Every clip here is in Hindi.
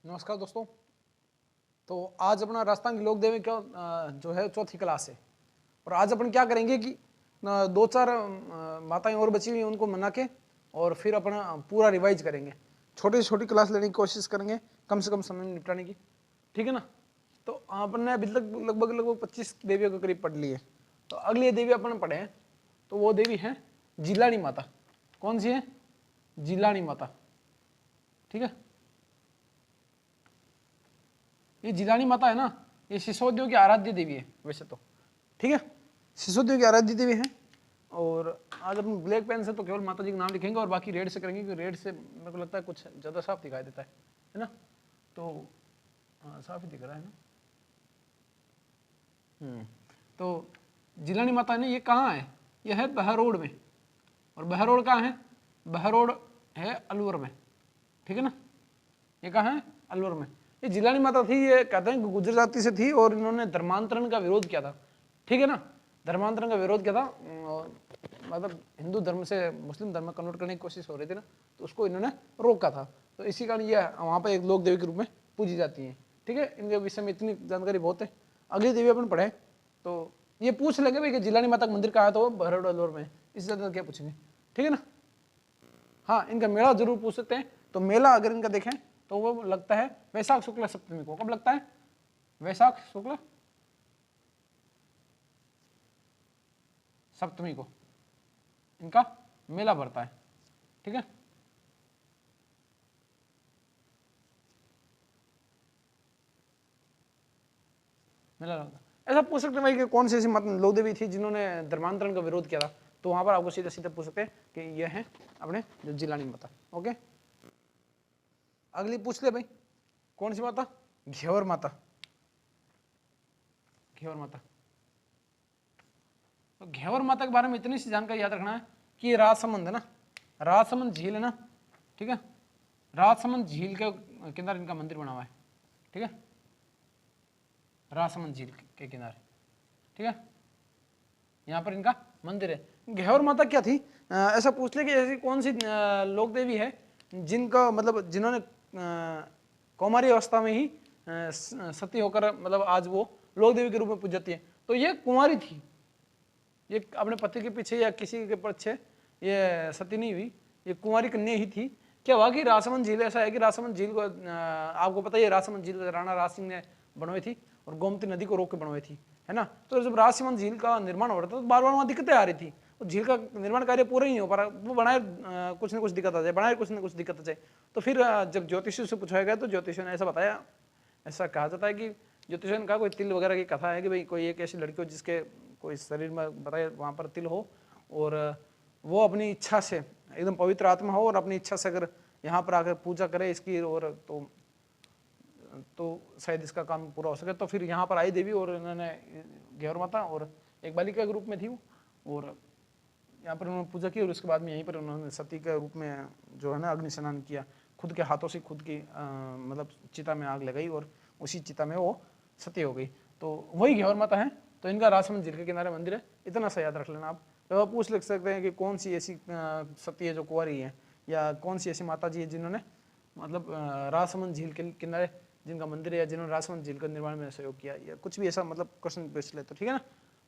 नमस्कार दोस्तों। तो आज अपना राजस्थान की लोक देवी का जो है चौथी क्लास है और आज अपन क्या करेंगे कि दो चार माताएं और बची हुई हैं उनको मना के और फिर अपना पूरा रिवाइज करेंगे। छोटी छोटी क्लास लेने की कोशिश करेंगे, कम से कम समय में निपटाने की, ठीक है ना। तो अपन ने अभी तक लगभग 25 देवियों के करीब पढ़ ली है। तो अगली देवी अपन पढ़े हैं तो वो देवी है जिलानी माता। कौन सी है? जिलानी माता, ठीक है। ये जिलानी माता है ना, ये सिसोदियों की आराध्य देवी है वैसे तो, ठीक है। सिसोदियों की आराध्य देवी है। और आज अपन ब्लैक पेन से तो केवल माता जी का नाम लिखेंगे और बाकी रेड से करेंगे क्योंकि रेड से मेरे को लगता है कुछ ज़्यादा साफ दिखाई देता है ना। तो हाँ, साफ ही दिख रहा है ना। तो जिलानी माता है ना, ये कहाँ है? ये है बहरोड में। और बहरोड कहाँ है? बहरोड है अलवर में, ठीक है ना। ये कहाँ है? अलवर में। ये जिलानी माता थी, ये कहते हैं गुर्जर जाति से थी और इन्होंने धर्मांतरण का विरोध किया था, ठीक है ना। धर्मांतरण का विरोध किया था, मतलब हिंदू धर्म से मुस्लिम धर्म में कन्वर्ट करने की कोशिश हो रही थी ना, तो उसको इन्होंने रोका था। तो इसी कारण ये वहाँ पर एक लोक देवी के रूप में पूजी जाती है, ठीक है। इनके विषय में इतनी जानकारी बहुत है। अगली देवी अपन पढ़े तो ये पूछ लेंगे भाई कि जिलानी माता का मंदिर कहाँ है, तो वो बहरोड अलवर में। इससे ज़्यादा क्या पूछेंगे, ठीक है ना। हाँ, इनका मेला जरूर पूछ सकते हैं। तो मेला अगर इनका देखें तो वो लगता है वैशाख शुक्ल सप्तमी को। कब लगता है? वैशाख शुक्ल सप्तमी को इनका मेला भरता है, ठीक है। मेला लगता है। ऐसा पूछ सकते हैं भाई कि कौन सी ऐसी लोक देवी थी जिन्होंने धर्मांतरण का विरोध किया था, तो वहां पर आपको सीधे सीधे पूछ सकते हैं कि यह है अपने जो जिलानी माता। ओके, अगली पूछ ले भाई, कौन सी माता? घेवर माता। घेवर माता, तो घेवर माता के बारे में इतनी सी जानकारी याद रखना है कि ये राजसमंद है ना, राजसमंद झील है ना, ठीक है। राजसमंद झील के किनारे इनका मंदिर बना हुआ है, ठीक है। राजसमंद झील के किनारे, ठीक है, यहाँ पर इनका मंदिर है। घेवर माता क्या थी? ऐसा पूछ ले कि ऐसी कौन सी लोक देवी है जिनका मतलब जिन्होंने कौमारी अवस्था में ही सती होकर मतलब आज वो लोक देवी के रूप में पूज जाती है। तो ये कुंवारी थी, ये अपने पति के पीछे या किसी के पीछे ये सती नहीं हुई, ये कुंवारी कन्या ही थी। क्या हुआ कि राजसमंद झील ऐसा है कि राजसमंद झील को आपको पता है राजसमंद झील राणा राज सिंह ने बनवाई थी और गोमती नदी को रोक के बनवाई थी, है ना। तो जब राजसमंद झील का निर्माण हो रहा था तो बार बार वहाँ दिक्कतें आ रही थी, वो झील का निर्माण कार्य पूरा ही नहीं हो पा रहा, वो बनाए कुछ ना कुछ दिक्कत आ जाए, बनाए कुछ ना कुछ दिक्कत आ जाए। तो फिर जब ज्योतिषियों से पूछा गया तो ज्योतिषियों ने ऐसा बताया, ऐसा कहा जाता है कि ज्योतिषियों ने कहा कोई तिल वगैरह की कथा है कि भाई कोई एक ऐसी लड़की हो जिसके कोई शरीर में बताए वहाँ पर तिल हो और वो अपनी इच्छा से एकदम पवित्र आत्मा हो और अपनी इच्छा से अगर यहाँ पर आकर पूजा करे इसकी और तो शायद इसका काम पूरा हो सके। तो फिर यहाँ पर आई देवी और इन्होंने घेवर माता और एक बालिका के रूप में थी वो, और यहाँ पर उन्होंने पूजा की और उसके बाद में यहीं पर उन्होंने सती के रूप में जो है ना अग्नि स्नान किया, खुद के हाथों से खुद की मतलब चिता में आग लगाई और उसी चिता में वो सती हो गई। तो वही घेवर माता है। तो इनका राजसमंद झील के किनारे मंदिर है, इतना सा याद रख लेना आप। तो आप पूछ लिख सकते हैं कि कौन सी ऐसी सती है जो कुंवारी है, या कौन सी ऐसी माता जी है जिन्होंने मतलब राजसमंद झील के किनारे जिनका मंदिर है या जिन्होंने राजसमंद झील के निर्माण में सहयोग किया, या कुछ भी ऐसा मतलब क्वेश्चन पूछ ले तो ठीक है ना।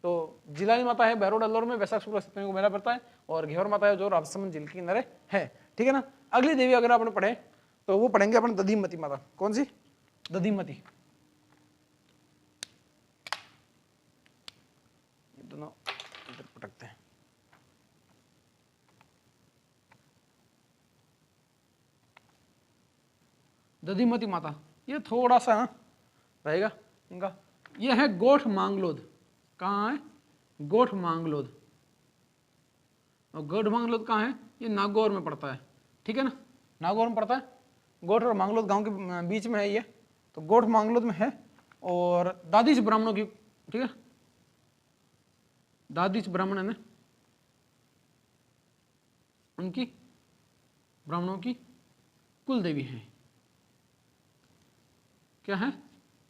तो जिलानी माता है बहरोड अलवर में, वैशाख शुक्ल सप्तमी को मेला पड़ता है, और घेवर माता है जो राजसमंद झील के किनारे है, ठीक है ना। अगली देवी अगर आपने पढ़े तो वो पढ़ेंगे अपन दधीमती माता। कौन सी? दधीमती। दोनों इधर पटकते हैं। दधीमती माता ये थोड़ा सा रहेगा इनका, ये है गोठ मांगलोद। कहाँ है? गोठ मांगलोद। और गोठ मांगलोद कहाँ है? ये नागौर में पड़ता है, ठीक है ना, नागौर में पड़ता है। गोठ और मांगलोद गांव के बीच में है ये, तो गोठ मांगलोद में है। और दादीच ब्राह्मणों की, ठीक है, दादीच ब्राह्मण है ना, उनकी ब्राह्मणों की कुल देवी है। क्या है?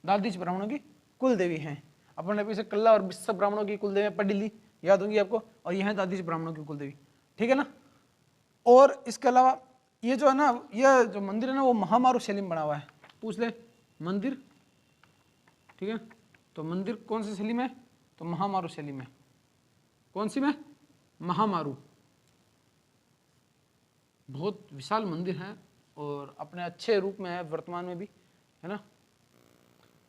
दादीच ब्राह्मणों की कुल देवी है। अपन ने पीछे कल्ला और बिस्सा ब्राह्मणों की कुल देवी पढ़ ली, याद होंगी आपको, और यह है दादीच ब्राह्मणों की कुल देवी, ठीक है ना। और इसके अलावा ये जो है ना, ये जो मंदिर है ना वो महामारू शैली में बना हुआ है। पूछ ले मंदिर, ठीक है, तो मंदिर कौन सी शैली में, तो महामारू शैली में। कौन सी में, महामारू। बहुत विशाल मंदिर है और अपने अच्छे रूप में है वर्तमान में भी, है ना।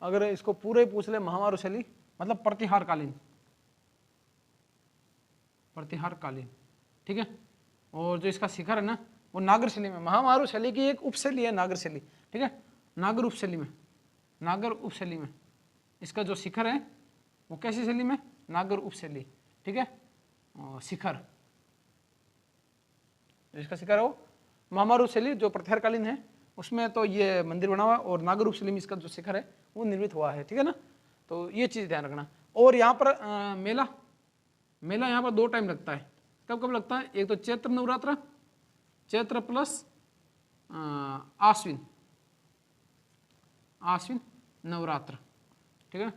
अगर इसको पूरे पूछ ले महामारू शैली मतलब प्रतिहार कालीन, प्रतिहार कालीन, ठीक है। और जो इसका शिखर है ना वो नागर शैली में, महामारू शैली की एक उपशैली है नागर शैली, ठीक है, नागर उपशैली में, नागर उपशैली में इसका जो शिखर है वो कैसी शैली में, नागर उपशैली, ठीक है। शिखर, जिसका शिखर हो महामारू शैली जो प्रतिहार कालीन है उसमें तो ये मंदिर बना हुआ है, और नागर उपशैली में इसका जो शिखर है वो निर्मित हुआ है, ठीक है ना। तो ये चीज़ ध्यान रखना। और यहाँ पर मेला, मेला यहाँ पर 2 टाइम लगता है। कब कब लगता है, एक तो चैत्र नवरात्र, चैत्र प्लस आश्विन, आश्विन नवरात्र, ठीक है।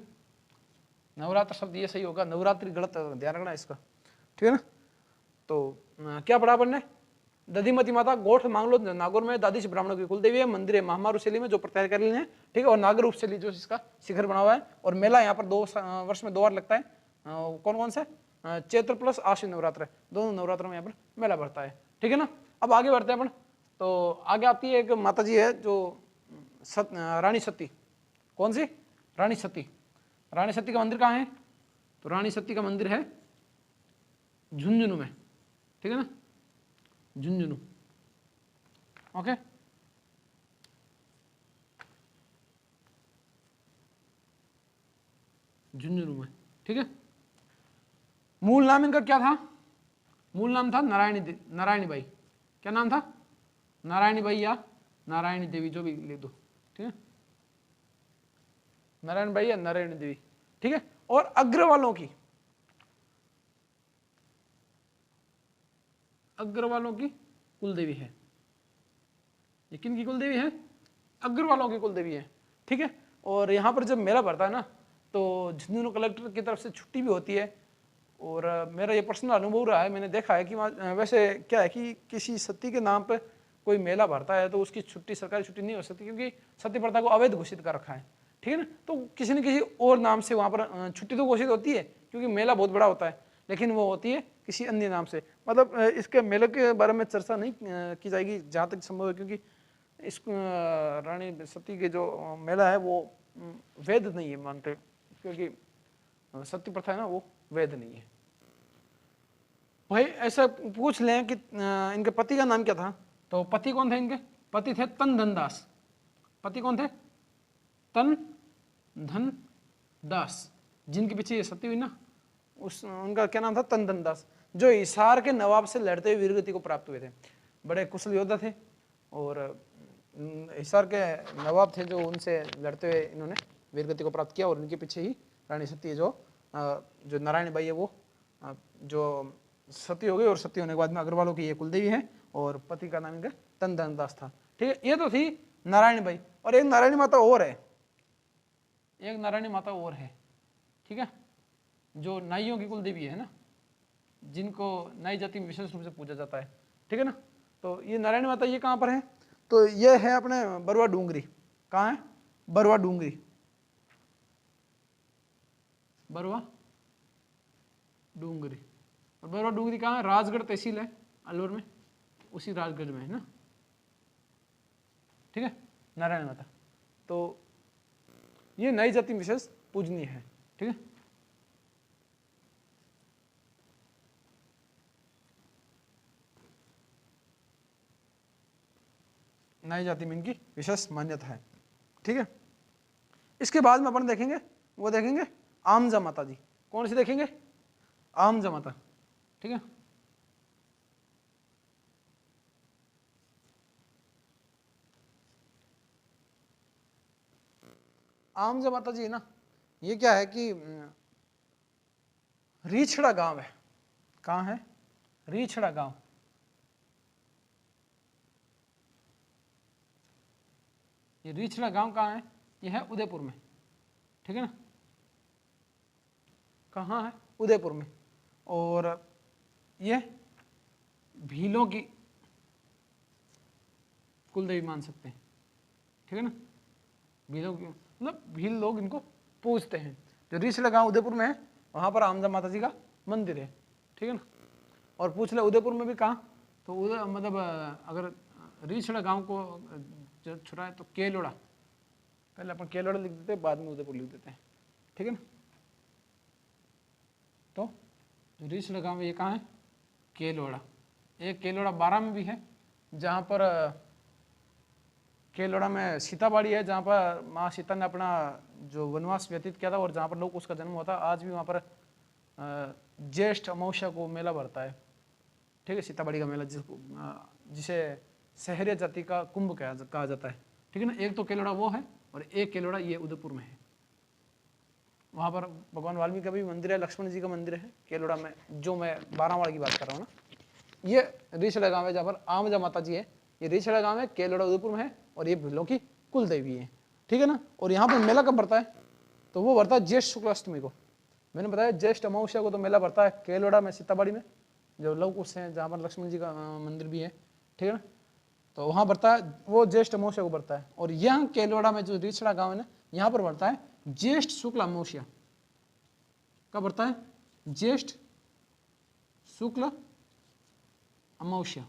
नवरात्र शब्द ये सही होगा, नवरात्रि गलत ध्यान रखना इसका, ठीक है ना। तो क्या पढ़ा अपन ने, दधिमती माता गोठ मांगलो नागौर में दादी ब्राह्मणों की कुलदेवी है, मंदिर है महामारू शैली में जो प्रतिहार कालीन है, ठीक है, और नागर उपशैली जो इसका शिखर बना हुआ है, और मेला यहाँ पर 2 वर्ष में 2 बार लगता है। कौन कौन से, चैत्र प्लस आश्विन नवरात्र, दोनों नवरात्रों में यहाँ पर मेला बढ़ता है, ठीक है ना। अब आगे बढ़ते हैं अपन। तो आगे आती है एक माता जी है जो रानी सती। कौन सी, रानी सती। रानी सती का मंदिर कहाँ है, तो रानी सती का मंदिर है झुंझुनू में, ठीक है ना, झुंझुनू, ओके। झुंझुनू में, ठीक है। मूल नाम इनका क्या था, मूल नाम था नारायणी बाई। क्या नाम था, नारायणी बाई या नारायणी देवी, जो भी लिख दो, ठीक है, नारायण बाई या नारायणी देवी, ठीक है। और अग्रवालों की, अग्रवालों की कुलदेवी है। ये किन की कुलदेवी है, अग्रवालों की कुलदेवी है, ठीक है। और यहाँ पर जब मेला भरता है ना तो झुंझुनू कलेक्टर की तरफ से छुट्टी भी होती है। और मेरा ये पर्सनल अनुभव रहा है, मैंने देखा है कि वहाँ वैसे क्या है कि किसी सती के नाम पर कोई मेला भरता है तो उसकी छुट्टी सरकारी छुट्टी नहीं हो सकती, क्योंकि सती प्रथा को अवैध घोषित कर रखा है, ठीक है ना। तो किसी न किसी और नाम से वहाँ पर छुट्टी तो घोषित होती है क्योंकि मेला बहुत बड़ा होता है, लेकिन वो होती है किसी अन्य नाम से। मतलब इसके मेले के बारे में चर्चा नहीं की जाएगी जहाँ तक संभव है, क्योंकि इस रानी सती के जो मेला है वो वैध नहीं है मानते, क्योंकि सती प्रथा है ना वो वैध नहीं है। भाई ऐसा पूछ लें कि इनके पति का नाम क्या था, तो पति कौन थे इनके, पति थे तन धन दास। पति कौन थे, तन धन दास, जिनके पीछे ये सती हुई ना, उनका क्या नाम था, तन धन दास, जो हिसार के नवाब से लड़ते हुए वीरगति को प्राप्त हुए थे। बड़े कुशल योद्धा थे और हिसार के नवाब थे जो उनसे लड़ते हुए इन्होंने वीरगति को प्राप्त किया। और इनके पीछे ही रानी सती जो नारायणी बाई है वो जो सती हो गई, और सती होने के बाद में अग्रवालों की ये कुलदेवी है, और पति का नाम इनका तन धन दास था, ठीक है। ये तो थी नारायणी बाई। और एक नारायणी माता और है, एक नारायणी माता और है, ठीक है, जो नाइयों की कुलदेवी है ना, जिनको नाई जाति में विशेष रूप से पूजा जाता है, ठीक है ना। तो ये नारायणी माता ये कहाँ पर है, तो ये है अपने बरुआ डूंगरी। कहाँ है, बरुआ डूंगरी, बरुआ डूंगरी। और बरुआ डूंगरी कहाँ है, राजगढ़ तहसील है अलवर में, उसी राजगढ़ में है ना, ठीक है, नारायण माता। तो ये नई जाति विशेष पूजनीय है, ठीक है। नई जाति में इनकी विशेष मान्यता है, ठीक है। इसके बाद में अपन देखेंगे, वो देखेंगे आमजा माता जी। कौन सी देखेंगे, आमजा माता, ठीक है। आमजा माता जी है ना, ये क्या है कि रीछड़ा गांव है। कहाँ है, रीछड़ा गांव, ये रीछड़ा गांव कहाँ है, ये है उदयपुर में, ठीक है ना। कहाँ है, उदयपुर में। और ये भीलों की कुलदेवी मान सकते हैं, ठीक है ना। भीलों की मतलब भील लोग इनको पूजते हैं। जो रीछड़ा गांव उदयपुर में है वहाँ पर आमजा माता जी का मंदिर है, ठीक है ना। और पूछ ले उदयपुर में भी कहाँ, तो उदय मतलब अगर रीछड़ा गांव को जो छुड़ा है तो केलोड़ा, पहले अपन केलोड़ा लिख देते हैं बाद में उदयपुर लिख देते हैं, ठीक है ना। तो जो रीछड़ा गांव है ये कहाँ है, केलोड़ा। एक केलोड़ा 12 में भी है जहाँ पर केलोड़ा में सीताबाड़ी है, जहाँ पर माँ सीता ने अपना जो वनवास व्यतीत किया था और जहाँ पर लोग उसका जन्म हुआ था। आज भी वहाँ पर ज्येष्ठ अमावस्या को मेला भरता है, ठीक है, सीताबाड़ी का मेला जिसे सहरिया जाति का कुंभ कहा जाता है, ठीक है ना। एक तो केलोड़ा वो है और एक केलोड़ा ये उदयपुर में है। वहाँ पर भगवान वाल्मीकि का भी मंदिर है, लक्ष्मण जी का मंदिर है केलोड़ा में, जो मैं 12वाड़ की बात कर रहा हूँ ना। ये रीछड़ा गाँव है जहाँ पर आमजा माता जी है। ये रीछड़ा गाँव है, केलोड़ा उदयपुर में है और ये भीलों की कुल देवी है, ठीक है ना। और यहाँ पर मेला कब भरता है, तो वो भरता है ज्येष्ठ शुक्ल अष्टमी को। मैंने बताया ज्येष्ठ अमावस्या को तो मेला भरता है केलोड़ा में, सीताबाड़ी में जो लव कुश है, जहाँ पर लक्ष्मण जी का मंदिर भी है, ठीक है ना। तो वहाँ भरता है, वो ज्येष्ठ अमावस्या को भरता है। और यहाँ केलोड़ा में जो रीछड़ा गाँव है ना, यहाँ पर भरता है ज्येष्ठ शुक्ल अमावस्या। कब भरता है, ज्येष्ठ शुक्ल अमावस्या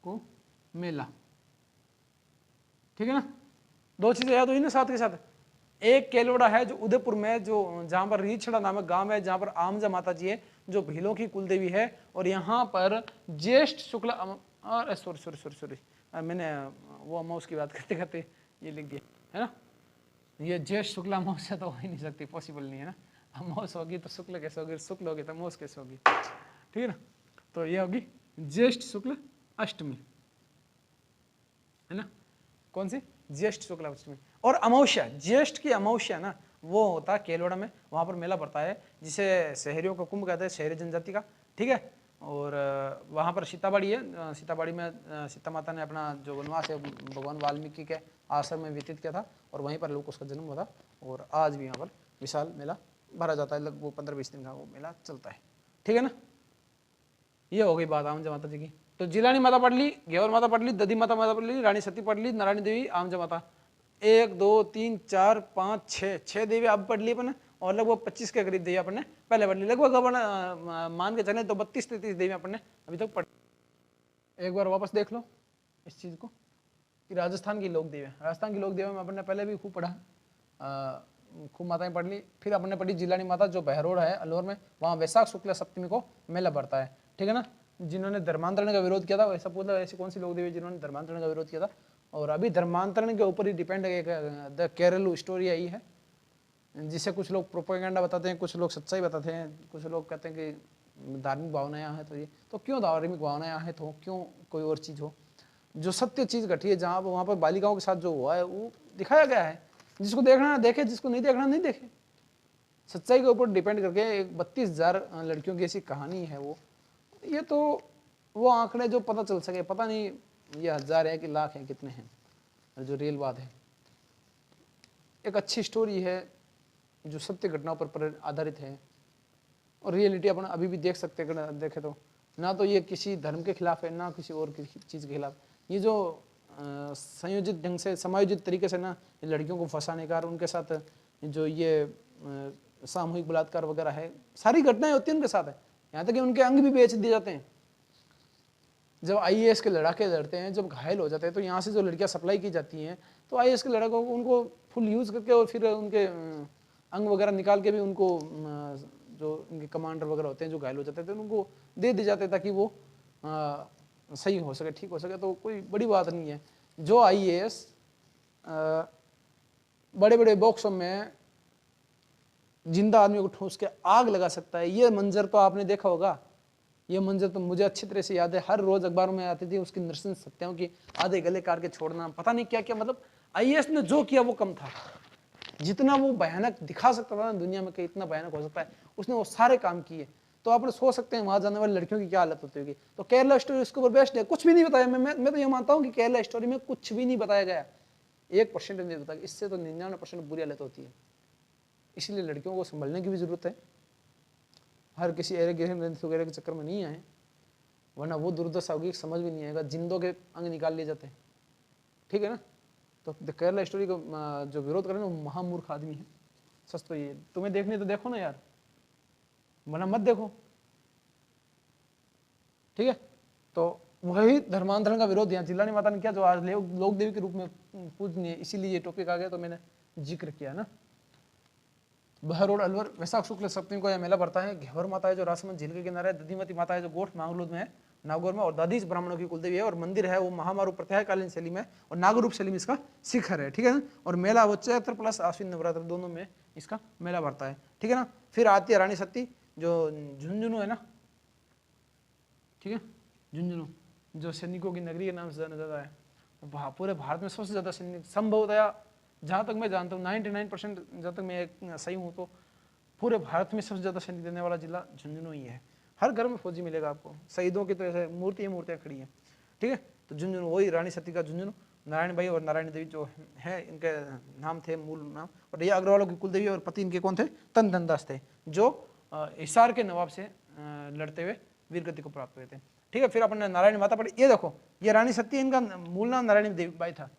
को मेला, ठीक है ना। 2 चीजें याद हुई ना साथ के साथ। एक केलोड़ा है जो उदयपुर में, जो जहां पर रीछड़ा नामक गांव है, जहां पर आमजा माता जी है जो भीलों की कुलदेवी है। और यहाँ पर ज्येष्ठ शुक्ल सॉरी मैंने वो अमावस की बात करते करते ये लिख दिया है ना। ये ज्येष्ठ शुक्ल अमावस्या तो हो ही नहीं सकती, पॉसिबल नहीं है ना। अमावस होगी तो शुक्ल कैसे होगी, शुक्ल होगी तो अमावस कैसे होगी, ठीक है ना। तो ये होगी ज्येष्ठ शुक्ल अष्टमी, है ना। कौन सी, ज्येष्ठ शुक्ल अष्टमी। और अमावस्या, ज्येष्ठ की अमावस्या ना, वो होता है केलोड़ा में, वहां पर मेला पड़ता है जिसे शहरियों का कुंभ कहते हैं, शहरी जनजाति का, ठीक है। और वहां पर सीताबाड़ी है, सीताबाड़ी में सीता माता ने अपना जो वनवास है भगवान वाल्मीकि के आश्रम में व्यतीत किया था और वहीं पर लोग उसका जन्म हुआ था। और आज भी यहाँ पर विशाल मेला भरा जाता है, लगभग 15-20 दिन का वो मेला चलता है, ठीक है ना। ये हो गई बात आमजा माता जी की। तो जिलानी माता पढ़ ली, घेवर माता पढ़ ली, दधी माता पढ़ ली, रानी सती पढ़ ली, नारायणी देवी, आमजा माता। 1 2 3 4 5 6 देवी अब पढ़ ली अपन, और लगभग 25 के करीब देवी अपन ने पहले पढ़ ली। लगभग अपन मान के चले तो 32-33 देवी अपन ने अभी तक पढ़। एक बार वापस देख लो इस चीज को कि राजस्थान की लोक देवी, राजस्थान की लोक देवी में अपन ने पहले भी खूब पढ़ा, खूब माताएं पढ़ ली। फिर अपन ने पढ़ी जिलानी माता जो बहरोड है अलवर में, वहाँ वैशाख शुक्ल सप्तमी को मेला पड़ता है, ठीक है ना। जिन्होंने धर्मांतरण का विरोध किया था, वैसा पूछा ऐसी कौन सी लोक देवी जिन्होंने धर्मांतरण का विरोध किया था। और अभी धर्मांतरण के ऊपर ही डिपेंड एक द केरल स्टोरी आई है, जिसे कुछ लोग प्रोपेगेंडा बताते हैं, कुछ लोग सच्चाई बताते हैं, कुछ लोग कहते हैं कि धार्मिक भावनाएं हैं। तो ये तो क्यों धार्मिक भावनाएं हैं, तो क्यों कोई और चीज़ हो। जो सत्य चीज़ घटी है, जहाँ वहाँ पर बालिकाओं के साथ जो हुआ है वो दिखाया गया है। जिसको देखना देखे, जिसको नहीं देखना नहीं देखे। सच्चाई के ऊपर डिपेंड करके एक 32,000 लड़कियों की ऐसी कहानी है वो। ये तो वो आंकड़े जो पता चल सके, पता नहीं ये 1000 है कि लाख है कितने हैं, जो रियल बात है। एक अच्छी स्टोरी है जो सत्य घटनाओं पर आधारित है और रियलिटी अपन अभी भी देख सकते हैं। देखे तो ना तो ये किसी धर्म के खिलाफ है, ना किसी और चीज़ के खिलाफ। ये जो संयोजित ढंग से, समायोजित तरीके से ना लड़कियों को फंसाने का, उनके साथ जो ये सामूहिक बलात्कार वगैरह है, सारी घटनाएं होती हैं उनके साथ है। यहाँ तक कि उनके अंग भी बेच दिए जाते हैं। जब IAS के लड़ाके लड़ते हैं, जब घायल हो जाते हैं, तो यहाँ से जो लड़कियाँ सप्लाई की जाती हैं, तो IAS के लड़कों को उनको फुल यूज़ करके और फिर उनके अंग वगैरह निकाल के भी उनको जो उनके कमांडर वगैरह होते हैं जो घायल हो जाते थे उनको दे दिए जाते ताकि वो सही हो सके, ठीक हो सके। तो कोई बड़ी बात नहीं है। जो IAS बड़े बड़े बॉक्सों में जिंदा आदमी को ठूस के आग लगा सकता है, ये मंजर तो आपने देखा होगा। ये मंजर तो मुझे अच्छी तरह से याद है, हर रोज अखबारों में आती थी उसकी नृशंस हत्याओं की, आधे गले काट के छोड़ना, पता नहीं क्या क्या। मतलब IAS ने जो किया वो कम था। जितना वो भयानक दिखा सकता था ना दुनिया में कि इतना भयानक हो सकता है, उसने वो सारे काम किए। तो आप सोच सकते हैं वहां जाने वाली लड़कियों की क्या हालत होती होगी। तो केरला स्टोरी उसके ऊपर बेस्ट है। कुछ भी नहीं बताया, मैं तो ये मानता हूँ कि केरला स्टोरी में कुछ भी नहीं बताया गया, 1% नहीं बताया। इससे तो 99% बुरी हालत होती है। इसलिए लड़कियों को संभलने की भी जरूरत है, हर किसी वगैरह के चक्कर में नहीं आए, वरना वो दुर्दशा होगी समझ भी नहीं आएगा। जिंदों के अंग निकाल लिए जाते हैं, ठीक है ना। तो द केरला स्टोरी को जो विरोध कर रहे हैं वो महामूर्ख आदमी है। सच तो ये, तुम्हें देखनी तो देखो ना यार, वरना मत देखो, ठीक है। तो वही धर्मांतरण का विरोध यहाँ जिलानी माता ने किया, जो आज लोक देवी के रूप में पूजनीय, इसीलिए ये टॉपिक आ गया तो मैंने जिक्र किया ना। बहरोड अलवर वैशाख शुक्ल सप्तमी को यह मेला भरता है। घेवर माता है जो राजसमंद झील के किनारे, दधिमती माता है जो गोठ नागलोद में है, नागौर में, और दादीज ब्राह्मणों की कुलदेवी है, और मंदिर है वो महामारू प्रत्याकालीन शैली में और नागरूप शैली में इसका शिखर है, ठीक है ना। और मेला वो चैत्र प्लस आश्विन नवरात्र दोनों में इसका मेला भरता है, ठीक है ना। फिर आती है रानी सती जो झुंझुनू है ना, ठीक है, झुंझुनू जो सैनिकों की नगरी के नाम से जाना जाता है। पूरे भारत में सबसे ज्यादा सैनिक संभवतया, जहाँ तक मैं जानता हूँ 99% जहाँ तक मैं सही हूँ तो पूरे भारत में सबसे ज्यादा सैनिक देने वाला जिला झुंझुनू ही है। हर घर में फौजी मिलेगा आपको, शहीदों की तो ऐसे मूर्तियाँ खड़ी हैं, ठीक है। तो झुंझुनू वही रानी सती का झुंझुनू, नारायण भाई और नारायण देवी जो है इनके नाम थे, मूल नाम। और ये अग्रवालों की कुलदेवी और पति इनके कौन थे, तन धनदास थे, जो हिसार के नवाब से लड़ते हुए वीरगति को प्राप्त हुए थे, ठीक है। फिर अपने नारायण माता पढ़ी, ये देखो ये रानी सती, इनका मूल नाम नारायण देवी बाई था,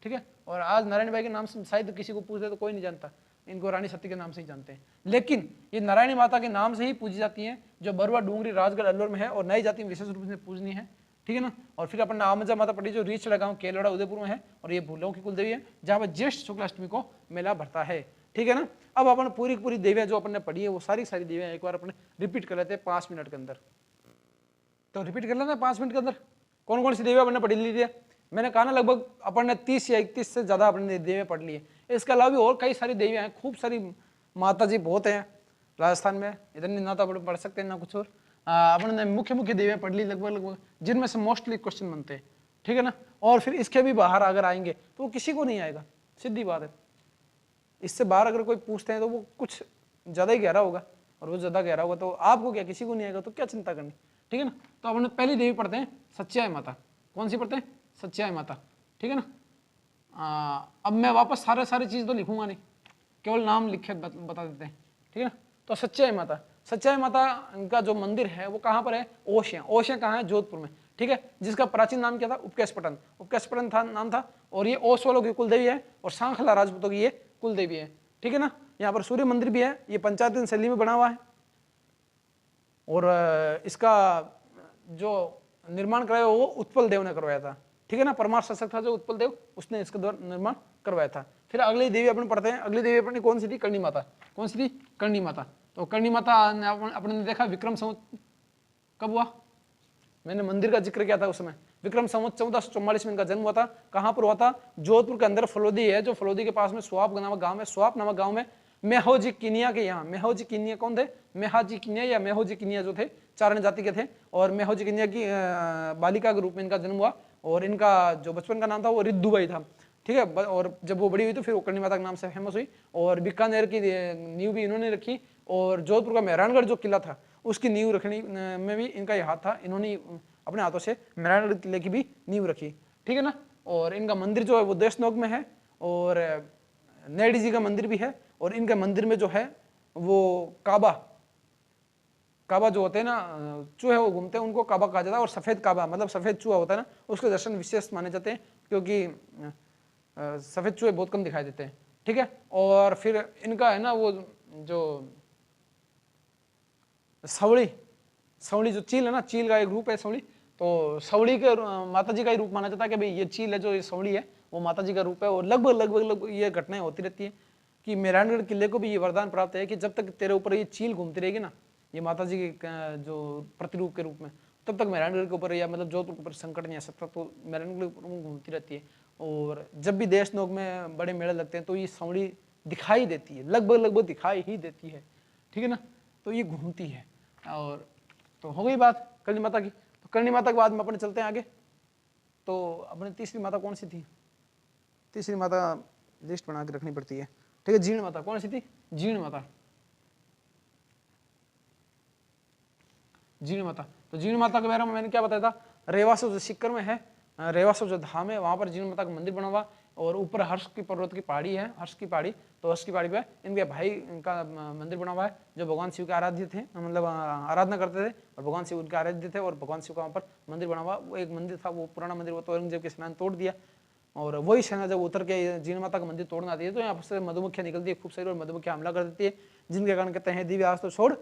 ठीक है। और आज नारायण बाई के नाम से शायद किसी को पूछते तो कोई नहीं जानता, इनको रानी सती के नाम से ही जानते हैं। लेकिन ये नारायणी माता के नाम से ही पूजी जाती हैं, जो बरुआ डूंगरी राजगढ़ अलवर में है, और नई जाति में विशेष रूप से पूजनी है, ठीक है ना। और फिर अपना आमजा माता पड़ी जो रीछड़ा गांव केलड़ा उदयपुर में है, और ये भूलों की कुलदेवी है, जहाँ पर ज्येष्ठ शुक्ल अष्टमी को मेला भरता है, ठीक है ना। अब अपन पूरी देवियां जो अपन ने पढ़ी है वो सारी देवियां एक बार अपने रिपीट कर लेते हैं 5 मिनट के अंदर। तो रिपीट कर लेना 5 मिनट के अंदर, कौन कौन सी देवियां अपन ने पढ़ ली है। मैंने कहा ना लगभग अपन ने 30 या 31 से ज्यादा अपन ने देवियां पढ़ ली है। इसके अलावा भी और कई सारी देवियां हैं, खूब सारी माता जी बहुत हैं राजस्थान में, इतनी ना तो अपन पढ़ सकते हैं ना कुछ और। अपन ने मुख्य देवियां पढ़ ली लगभग, जिनमें से मोस्टली क्वेश्चन बनते हैं, ठीक है ना। और फिर इसके भी बाहर अगर आएंगे तो किसी को नहीं आएगा, सीधी बात है। इससे बाहर अगर कोई पूछते हैं तो वो कुछ ज्यादा ही गहरा होगा, और वो ज्यादा गहरा होगा तो आपको क्या, किसी को नहीं आएगा, तो क्या चिंता करनी, ठीक है ना। तो अपन पहली देवी पढ़ते हैं सच्चाई माता। कौन सी पढ़ते हैं, सच्चाई माता, ठीक है ना। अब मैं वापस सारे चीज तो लिखूंगा नहीं, केवल नाम लिखे बता देते हैं, ठीक है ना। तो सच्चाई माता का जो मंदिर है वो कहाँ पर है, ओशिया कहाँ है, जोधपुर में, ठीक है। जिसका प्राचीन नाम क्या था, उपकेशपटन था नाम था, और ये ओस वालों की कुलदेवी है, और सांखला राजपूतों की ये कुलदेवी है, ठीक है ना। यहाँ पर सूर्य मंदिर भी है, ये पंचायती शैली में बना हुआ है, और इसका जो निर्माण कराया वो उत्पल देव ने करवाया था, ठीक है ना। परमार शासक था जो उत्पल देव, उसने इसका द्वारा निर्माण करवाया था। फिर अगली देवी अपन पढ़ते हैं, अगली देवी अपनी कौन सी थी, करणी माता। कौन सी थी, करणी माता। तो करणी माता अपने ने देखा विक्रम संवत कब हुआ, मैंने मंदिर का जिक्र किया था उस समय, विक्रम संवत 1444 में इनका जन्म हुआ था। कहाँ पर हुआ था, जोधपुर के अंदर फलोदी है, जो फलोदी के पास में स्वाप नामक गांव है, स्वाप नामक गांव में मेहोजी किनिया के यहाँ, मेहोजी किनिया कौन थे, मेहाजी किनिया या मेहोजी किनिया जो थे चारण जाति के थे, और मेहोजी किनिया की बालिका के रूप में इनका जन्म हुआ, और इनका जो बचपन का नाम था वो रिद्धुबाई था, ठीक है। और जब वो बड़ी हुई तो फिर वो करणी माता के नाम से फेमस हुई, और बीकानेर की नींव भी इन्होंने रखी, और जोधपुर का मेहरानगढ़ जो किला था उसकी नींव रखने में भी इनका ही हाथ था, इन्होंने अपने हाथों से मेहरानगढ़ किले की भी नींव रखी, ठीक है ना। और इनका मंदिर जो है वो देशनोक में है, और नैडी जी का मंदिर भी है, और इनके मंदिर में जो है वो काबा जो होते हैं ना, चूहे वो घूमते हैं, उनको काबा कहा जाता है, और सफेद काबा मतलब सफेद चूहा होता है ना, उसके दर्शन विशेष माने जाते हैं, क्योंकि सफेद चूहे बहुत कम दिखाई देते हैं, ठीक है। और फिर इनका है ना वो जो सवड़ी जो चील है ना, चील का एक रूप है सवड़ी, तो सवड़ी के माता जी का ही रूप माना जाता है कि भाई ये चील है, जो ये सवड़ी है वो माता जी का रूप है। और लगभग ये घटनाएं होती रहती है कि मेहरानगढ़ किले को भी ये वरदान प्राप्त है कि जब तक तेरे ऊपर ये चील घूमती रहेगी ना, ये माता जी के जो प्रतिरूप के रूप में, तब तक मेहरानगढ़ के ऊपर या मतलब जोधपुर के ऊपर संकट नहीं आ सकता। तो मेहरानगढ़ के ऊपर घूमती रहती है, और जब भी देशनोक में बड़े मेले लगते हैं तो ये सवड़ी दिखाई देती है, लगभग दिखाई ही देती है, ठीक है ना। तो ये घूमती है। और तो हो गई बात करणी माता की। तो करणी माता के बाद में अपने चलते हैं आगे। तो अपने तीसरी माता कौन सी थी, तीसरी माता लिस्ट बना के रखनी पड़ती है, ठीक है। जीर्ण माता कौन सी थी, जीर्ण माता। जीर्ण माता, तो जीर्ण माता के बारे में मैंने क्या बताया था, रेवासो जो सिक्कर में है, रेवासो जो धाम है वहां पर जीर्ण माता का मंदिर बना हुआ, और ऊपर हर्ष की पर्वत की पहाड़ी है, हर्ष की पहाड़ी, तो हर्ष की पहाड़ी पे इनके भाई का मंदिर बना हुआ है, जो भगवान शिव के आराध्य थे, मतलब आराधना करते थे, और भगवान शिव उनके आराध्य थे, और भगवान शिव का वहाँ पर मंदिर बना हुआ। वो एक मंदिर था, वो पुराना मंदिर, वो तो औरंगजेब के स्नान तोड़ दिया, और वही सेना जब उतर के जीण माता का मंदिर तोड़ना आती है तो यहाँ से मधुमक्खियाँ निकलती है खूब सारी और मधुमक्खियाँ हमला कर देती है, जिनके कारण कहते हैं दिव्य आज तो छोड़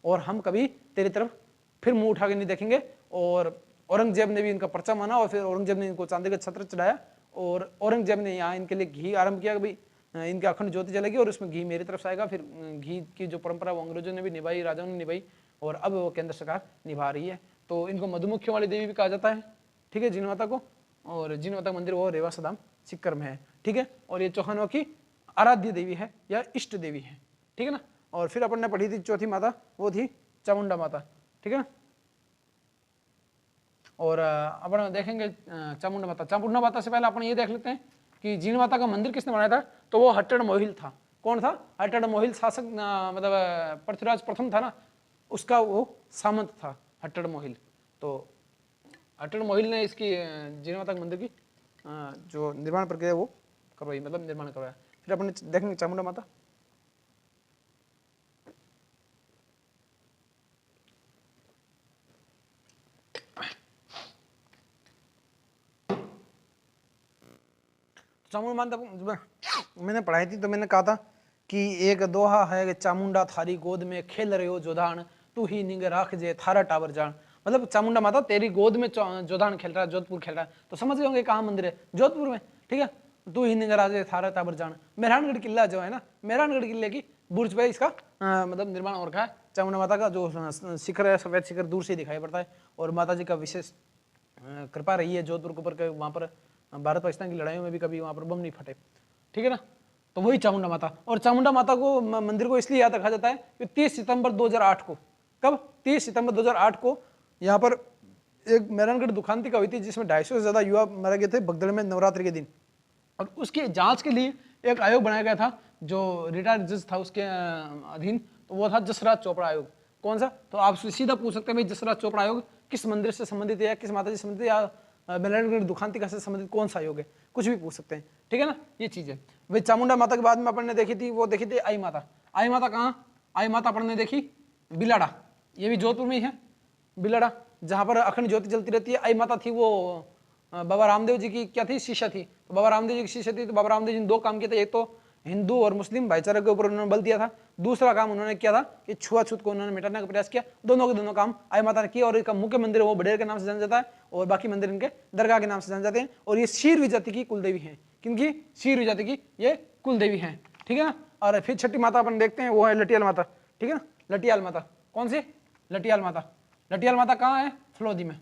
और हम कभी तेरी तरफ फिर मुंह उठा के नहीं देखेंगे। और औरंगजेब ने भी इनका पर्चा माना और फिर औरंगजेब ने इनको चांदी का छत्र चढ़ाया और औरंगजेब ने यहाँ इनके लिए घी आरंभ किया कि भाई इनकी अखंड ज्योति जलेगी और उसमें घी मेरी तरफ से आएगा। फिर घी की जो परंपरा वो अंग्रेजों ने भी निभाई, राजाओं ने निभाई और अब वो केंद्र सरकार निभा रही है। तो इनको मधुमक्खियों वाली देवी भी कहा जाता है, ठीक है, जीण माता को। और जीण माता मंदिर वो रेवा सदाम सीकर में है, ठीक है। और ये चौहानों की आराध्य देवी है या इष्ट देवी है, ठीक है ना। और फिर अपन ने पढ़ी थी चौथी माता, वो थी चामुंडा माता, ठीक है ना। और अपन देखेंगे चामुंडा माता। चामुंडा माता से पहले अपन ये देख लेते हैं कि जीण माता का मंदिर किसने बनाया था। तो वो हट्टड़ मोहिल था। कौन था? हट्टड़ मोहिल शासक, मतलब पृथ्वीराज प्रथम था ना, उसका वो सामंत था हट्टड़ मोहिल। तो हट्टड़ मोहिल ने इसकी जीण माता के मंदिर की जो निर्माण प्रक्रिया वो करवाई, मतलब निर्माण करवाया। फिर अपन देखेंगे चामुंडा माता। चामुंडा माता मैंने पढ़ाई थी तो मैंने कहा था कि एक दोहा है कि चामुंडा थारी गोद में खेल रहे हो जोधान, तू ही निंग राख जे थारा टावर जान। मतलब चामुंडा माता तेरी गोद में जोधान खेल रहा है, जोधपुर खेल रहा है। तो समझ गए होंगे कहाँ मंदिर है? जोधपुर में, ठीक है। तू ही निंग राख जे थारा टावर जान। मेहरानगढ़ किला जो है ना, मेहरानगढ़ किले की बुर्ज पे इसका मतलब निर्माण हो रखा है। चामुंडा माता का जो शिखर है, सफेद शिखर दूर से दिखाई पड़ता है और माता जी का विशेष कृपा रही है जोधपुर के ऊपर। वहाँ पर भारत पाकिस्तान की लड़ाइयों में भी कभी वहाँ पर बम नहीं फटे, ठीक है ना। तो वही चामुंडा माता। और चामुंडा माता को मंदिर को इसलिए याद रखा जाता है कि 30 सितंबर 2008 को, कब? 30 सितंबर 2008 को यहाँ पर एक मेहरानगढ़ दुखांतिका हुई थी जिसमें 250 से ज्यादा युवा मारे गए थे भगदड़ में नवरात्रि के दिन। और उसकी जांच के लिए एक आयोग बनाया गया था जो रिटायर्ड जज था उसके अधीन, तो वो था जसराज चोपड़ा आयोग। कौन सा? तो आप सीधा पूछ सकते हैं भाई जसराज चोपड़ा आयोग किस मंदिर से संबंधित है या किस माता जी से संबंधित या मेहरानगढ़ दुखांतिका से संबंधित कौन सा आयोग है, कुछ भी पूछ सकते हैं, ठीक है ना। ये चीज है भाई। चामुंडा माता के बाद में अपन ने देखी थी, वो देखी थी आई माता। आई माता कहाँ? आई माता अपन ने देखी बिलाड़ा, ये भी जोधपुर में ही है बिलाड़ा, जहाँ पर अखंड ज्योति जलती रहती है। आई माता थी वो बाबा रामदेव जी की क्या थी? शिष्या थी। तो बाबा रामदेव जी की शिष्या थी तो बाबा रामदेव जी ने दो काम किए थे। एक तो हिंदू और मुस्लिम भाईचारे के ऊपर उन्होंने बल दिया था, दूसरा काम उन्होंने किया था कि छुआछूत को उन्होंने मिटाने का प्रयास किया। दोनों के दोनों काम आई माता ने किया। और इनका मुख्य मंदिर वो बडेर के नाम से जाना जाता है और बाकी मंदिर इनके दरगाह के नाम से जाने जाते हैं। और ये शीरवी जाति की कुलदेवी है। किनकी? शीरवी जाति की ये कुलदेवी है, ठीक है ना। और फिर छठी माता अपन देखते हैं, वो है लटियाल माता, ठीक है ना। लटियाल माता कौन सी? लटियाल माता। लटियाल माता कहाँ है? फलोदी में।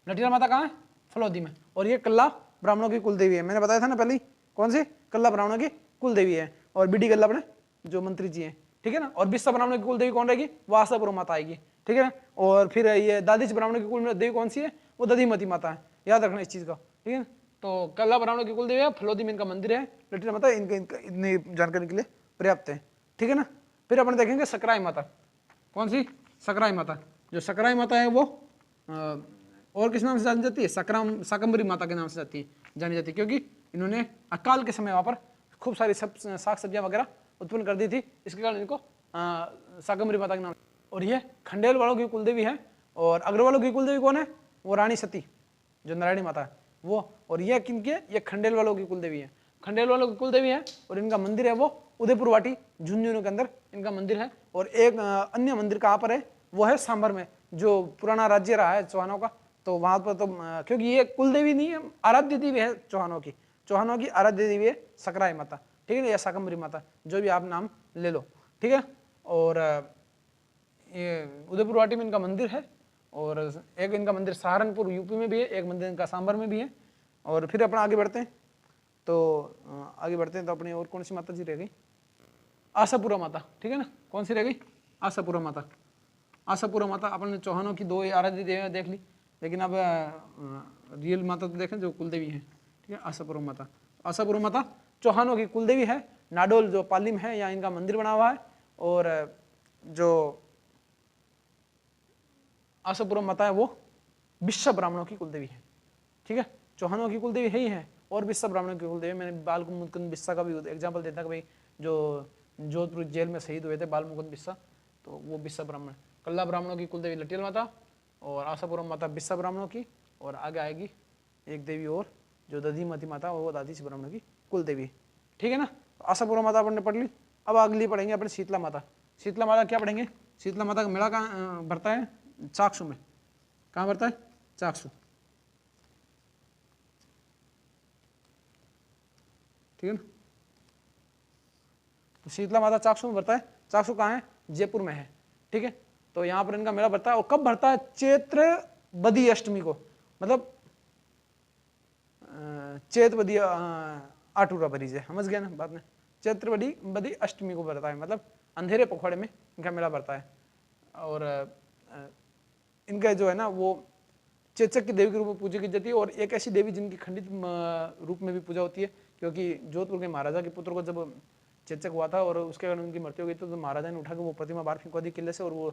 लटियाल माता कहाँ है? फलोदी में। और ये कल्ला ब्राह्मणों की कुलदेवी है। मैंने बताया था ना पहले ही, कौन सी? कल्ला ब्राह्मणों की कुलदेवी है। और बीडी कल्ला अपने जो मंत्री जी हैं, ठीक है ना। और बिस्सा ब्राह्मणों की कुलदेवी कौन रहेगी? वो आशापुरा माता आएगी, ठीक है ना। और फिर ये दादीच ब्राह्मणों की कुलदेवी कौन सी है? वो दधीमती माता है। याद रखना इस चीज का, ठीक है। तो कल्ला ब्राह्मणों की कुलदेवी है, फलोदी में इनका मंदिर है। लटियाल माता इनका इतनी जानकारी के लिए पर्याप्त है, ठीक है ना। फिर अपन देखेंगे सकराई माता। कौन सी? सकराई माता। जो सकराई माता है वो और किस नाम से जानी जाती है? शाकंभरी माता के नाम से जानी जाती है क्योंकि इन्होंने अकाल के समय वहाँ पर खूब सारी साग सब्जियां वगैरह उत्पन्न कर दी थी, इसके कारण इनको शाकंभरी माता के नाम। और ये खंडेल वालों की कुलदेवी है। और अग्रवालों की कुलदेवी कौन है? वो रानी सती जो नारायणी माता है वो। और ये किनकी है? ये खंडेल वालों की कुलदेवी है। खंडेल वालों की कुलदेवी है और इनका मंदिर है वो उदयपुर वाटी झुंझुनू के अंदर इनका मंदिर है। और एक अन्य मंदिर कहाँ पर है? वो है सांभर में, जो पुराना राज्य रहा है चौहानों का। तो वहां पर तो क्योंकि ये कुलदेवी नहीं है, आराध्य देवी है चौहानों की आराध्य देवी है सकराई माता, ठीक है ना, या शाकंभरी माता, जो भी आप नाम ले लो, ठीक है। और ये उदयपुर वाटी में इनका मंदिर है। और एक इनका मंदिर सहारनपुर यूपी में भी है, एक मंदिर इनका सांभर में भी है। और फिर अपन आगे बढ़ते हैं तो अपनी और कौन सी माता जी रह गई? आशापुरा माता, ठीक है ना। कौन सी रह गई? आशापुरा माता। आशापुरा माता अपन चौहानों की दो आराध्य देवियां देख ली, लेकिन अब रियल माता तो देखें जो कुलदेवी है, ठीक है। आशापुरा माता। आशापुरा माता चौहानों की कुलदेवी है। नाडोल जो पाली में है यहाँ इनका मंदिर बना हुआ है। और जो आशापुरा माता है वो बिस्सा ब्राह्मणों की कुलदेवी है, ठीक है। चौहानों की कुलदेवी है ही है और बिस्सा ब्राह्मणों की कुलदेवी। मैंने बाल मुकुंद बिस्सा का भी एग्जाम्पल देता कि भाई जो जोधपुर जेल में शहीद हुए थे बाल मुकुंद बिस्सा, तो वो बिस्सा ब्राह्मण। कल्ला ब्राह्मणों की कुलदेवी लटियल माता और आशापुरम माता बिस्सा ब्राह्मणों की। और आगे आएगी एक देवी और जो दधिमती माता वो दादी ब्राह्मण की कुल देवी, ठीक है ना। आशापुरा माता अपन ने पढ़ ली। अब अगली पढ़ेंगे अपने शीतला माता। शीतला माता क्या पढ़ेंगे? शीतला माता का मेला कहाँ भरता है? चाक्षु में। कहाँ भरता है? चाक्षु, ठीक है ना। तो शीतला माता चाक्षु में भरता है। चाक्षु कहाँ है? जयपुर में है, ठीक है। तो यहाँ पर इनका मेला भरता है। और कब भरता है? चैत्र बदी अष्टमी को, मतलब चैत बदी आठूरा बरीज है, समझ गया ना बात में। चैत्र बदी अष्टमी को भरता है, मतलब अंधेरे पखवाड़े में इनका मेला भरता है। और इनका जो है ना वो चेचक की देवी के रूप में पूजा की जाती है। और एक ऐसी देवी जिनकी खंडित रूप में भी पूजा होती है, क्योंकि जोधपुर के महाराजा के पुत्र को जब चेचक हुआ था और उसके कारण उनकी मृत्यु हो गई, तो महाराजा ने उठा के वो प्रतिमा बाहर फेंकवा दी किले से, और वो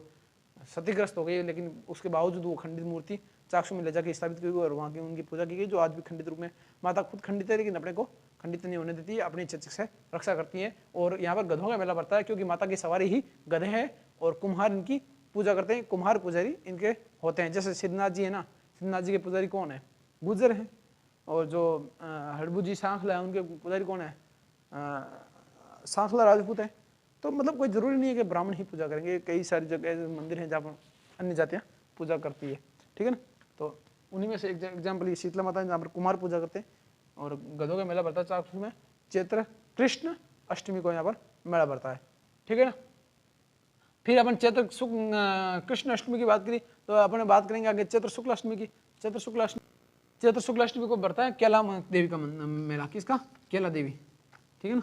क्षतिग्रस्त हो गई। लेकिन उसके बावजूद वो खंडित मूर्ति चाक्षु में ले जाकर स्थापित की गई और वहाँ की उनकी पूजा की गई, जो आज भी खंडित रूप में। माता खुद खंडित है, लेकिन अपने को खंडित नहीं होने देती है, अपनी चेचक से रक्षा करती है। और यहाँ पर गधों का मेला पड़ता है, क्योंकि माता की सवारी ही गधे हैं और कुम्हार इनकी पूजा करते हैं। कुम्हार पुजारी इनके होते हैं। जैसे सिद्धनाथ जी है ना, सिद्धनाथ जी के पुजारी कौन है? गुर्जर हैं। और जो हड़बू सांखला है उनके पुजारी कौन है? सांखला राजपूत है। तो मतलब कोई जरूरी नहीं है कि ब्राह्मण ही पूजा करेंगे। कई सारी जगह मंदिर हैं जहाँ पर अन्य जातियाँ पूजा करती है, ठीक है ना। तो उन्हीं में से एक एग्जाम्पल ये शीतला माता है, जहाँ पर कुमार पूजा करते हैं। और गधों का मेला भरता है चाक्षु में चैत्र कृष्ण अष्टमी को यहाँ पर मेला भरता है, ठीक है ना। फिर अपन चैत्र कृष्ण अष्टमी की बात करी, तो अपन बात करेंगे आगे चैत्र शुक्ल अष्टमी की। चैत्र शुक्ल अष्टमी को भरता है केला देवी का मेला। किसका? केला देवी, ठीक है ना।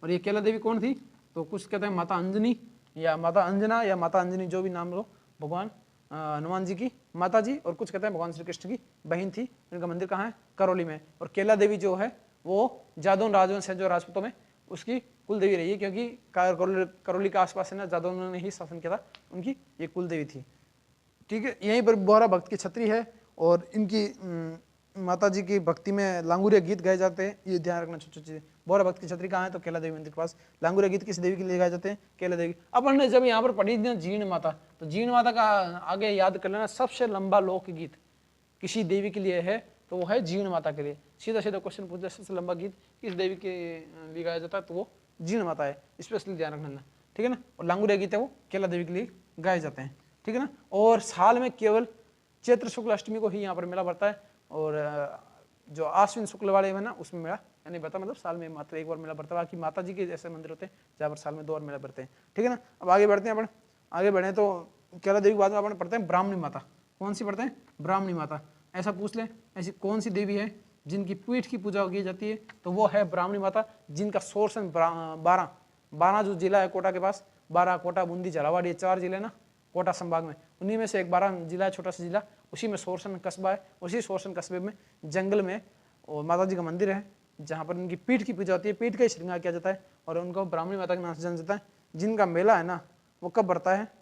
और ये केला देवी कौन थी? तो कुछ कहते हैं माता अंजनी या माता अंजना या माता अंजनी, जो भी नाम लो, भगवान हनुमान जी की माता जी, और कुछ कहते हैं भगवान श्री कृष्ण की बहन थी। इनका मंदिर कहाँ है? करौली में। और केला देवी जो है वो जादौन राजवंश है जो राजपूतों में, उसकी कुल देवी रही है, क्योंकि करौली के आसपास है ना, जादौनों ने ही शासन किया था, उनकी ये कुल देवी थी, ठीक है। यहीं पर बोहरा भक्त की छत्री है। और इनकी माता जी की भक्ति में लांगुरिया गीत गाए जाते हैं, ये ध्यान रखना छोटी चीज़। बोहरा भक्त की छत्री कहाँ है? तो केला देवी मंदिर के पास। लांगुरिया गीत किस देवी के लिए गाए जाते हैं? केला देवी। अपन ने जब यहाँ पर पढ़ी थी जीण माता, तो जीण माता का आगे याद कर लेना, सबसे लंबा लोकगीत किसी देवी के लिए है तो वो है जीण माता के लिए। सीधा सीधा क्वेश्चन पूछा, सबसे लंबा गीत किस देवी के लिए गाया जाता है? तो वो जीण माता है, स्पेशली ध्यान रखना, ठीक है ना। और लांगुरिया गीत है वो केला देवी के लिए गाए जाते हैं, ठीक है ना। और साल में केवल चैत्र शुक्ल अष्टमी को ही यहाँ पर मेला भरता है। और जो आश्विन शुक्ल वाले में ना, उसमें मेला नहीं बता, मतलब साल में मात्र एक बार मेला भरता है। बाकी माता जी के ऐसे मंदिर होते हैं जहाँ पर साल में 2 बार मेला भरते हैं, ठीक है ना। अब आगे बढ़ते हैं अपन। आगे बढ़े तो केला देवी के बाद में अपन पढ़ते हैं ब्राह्मणी माता। कौन सी पढ़ते हैं? ब्राह्मणी माता। ऐसा पूछ ले, ऐसी कौन सी देवी है जिनकी पीठ की पूजा की जाती है? तो वो है ब्राह्मणी माता, जिनका सोर्स 12 जो जिला है कोटा के पास, 12 कोटा, बूंदी, झालावाड़, ये 4 जिले ना कोटा संभाग में, उन्हीं में से एक 12 जिला है, छोटा सा जिला, उसी में सोरसन कस्बा है। उसी सोरसन कस्बे में जंगल में और माता जी का मंदिर है, जहाँ पर उनकी पीठ की पूजा होती है, पीठ का ही श्रृंगार किया जाता है और उनको ब्राह्मणी माता के नाम से जाना जाता है। जिनका मेला है ना वो कब भरता है?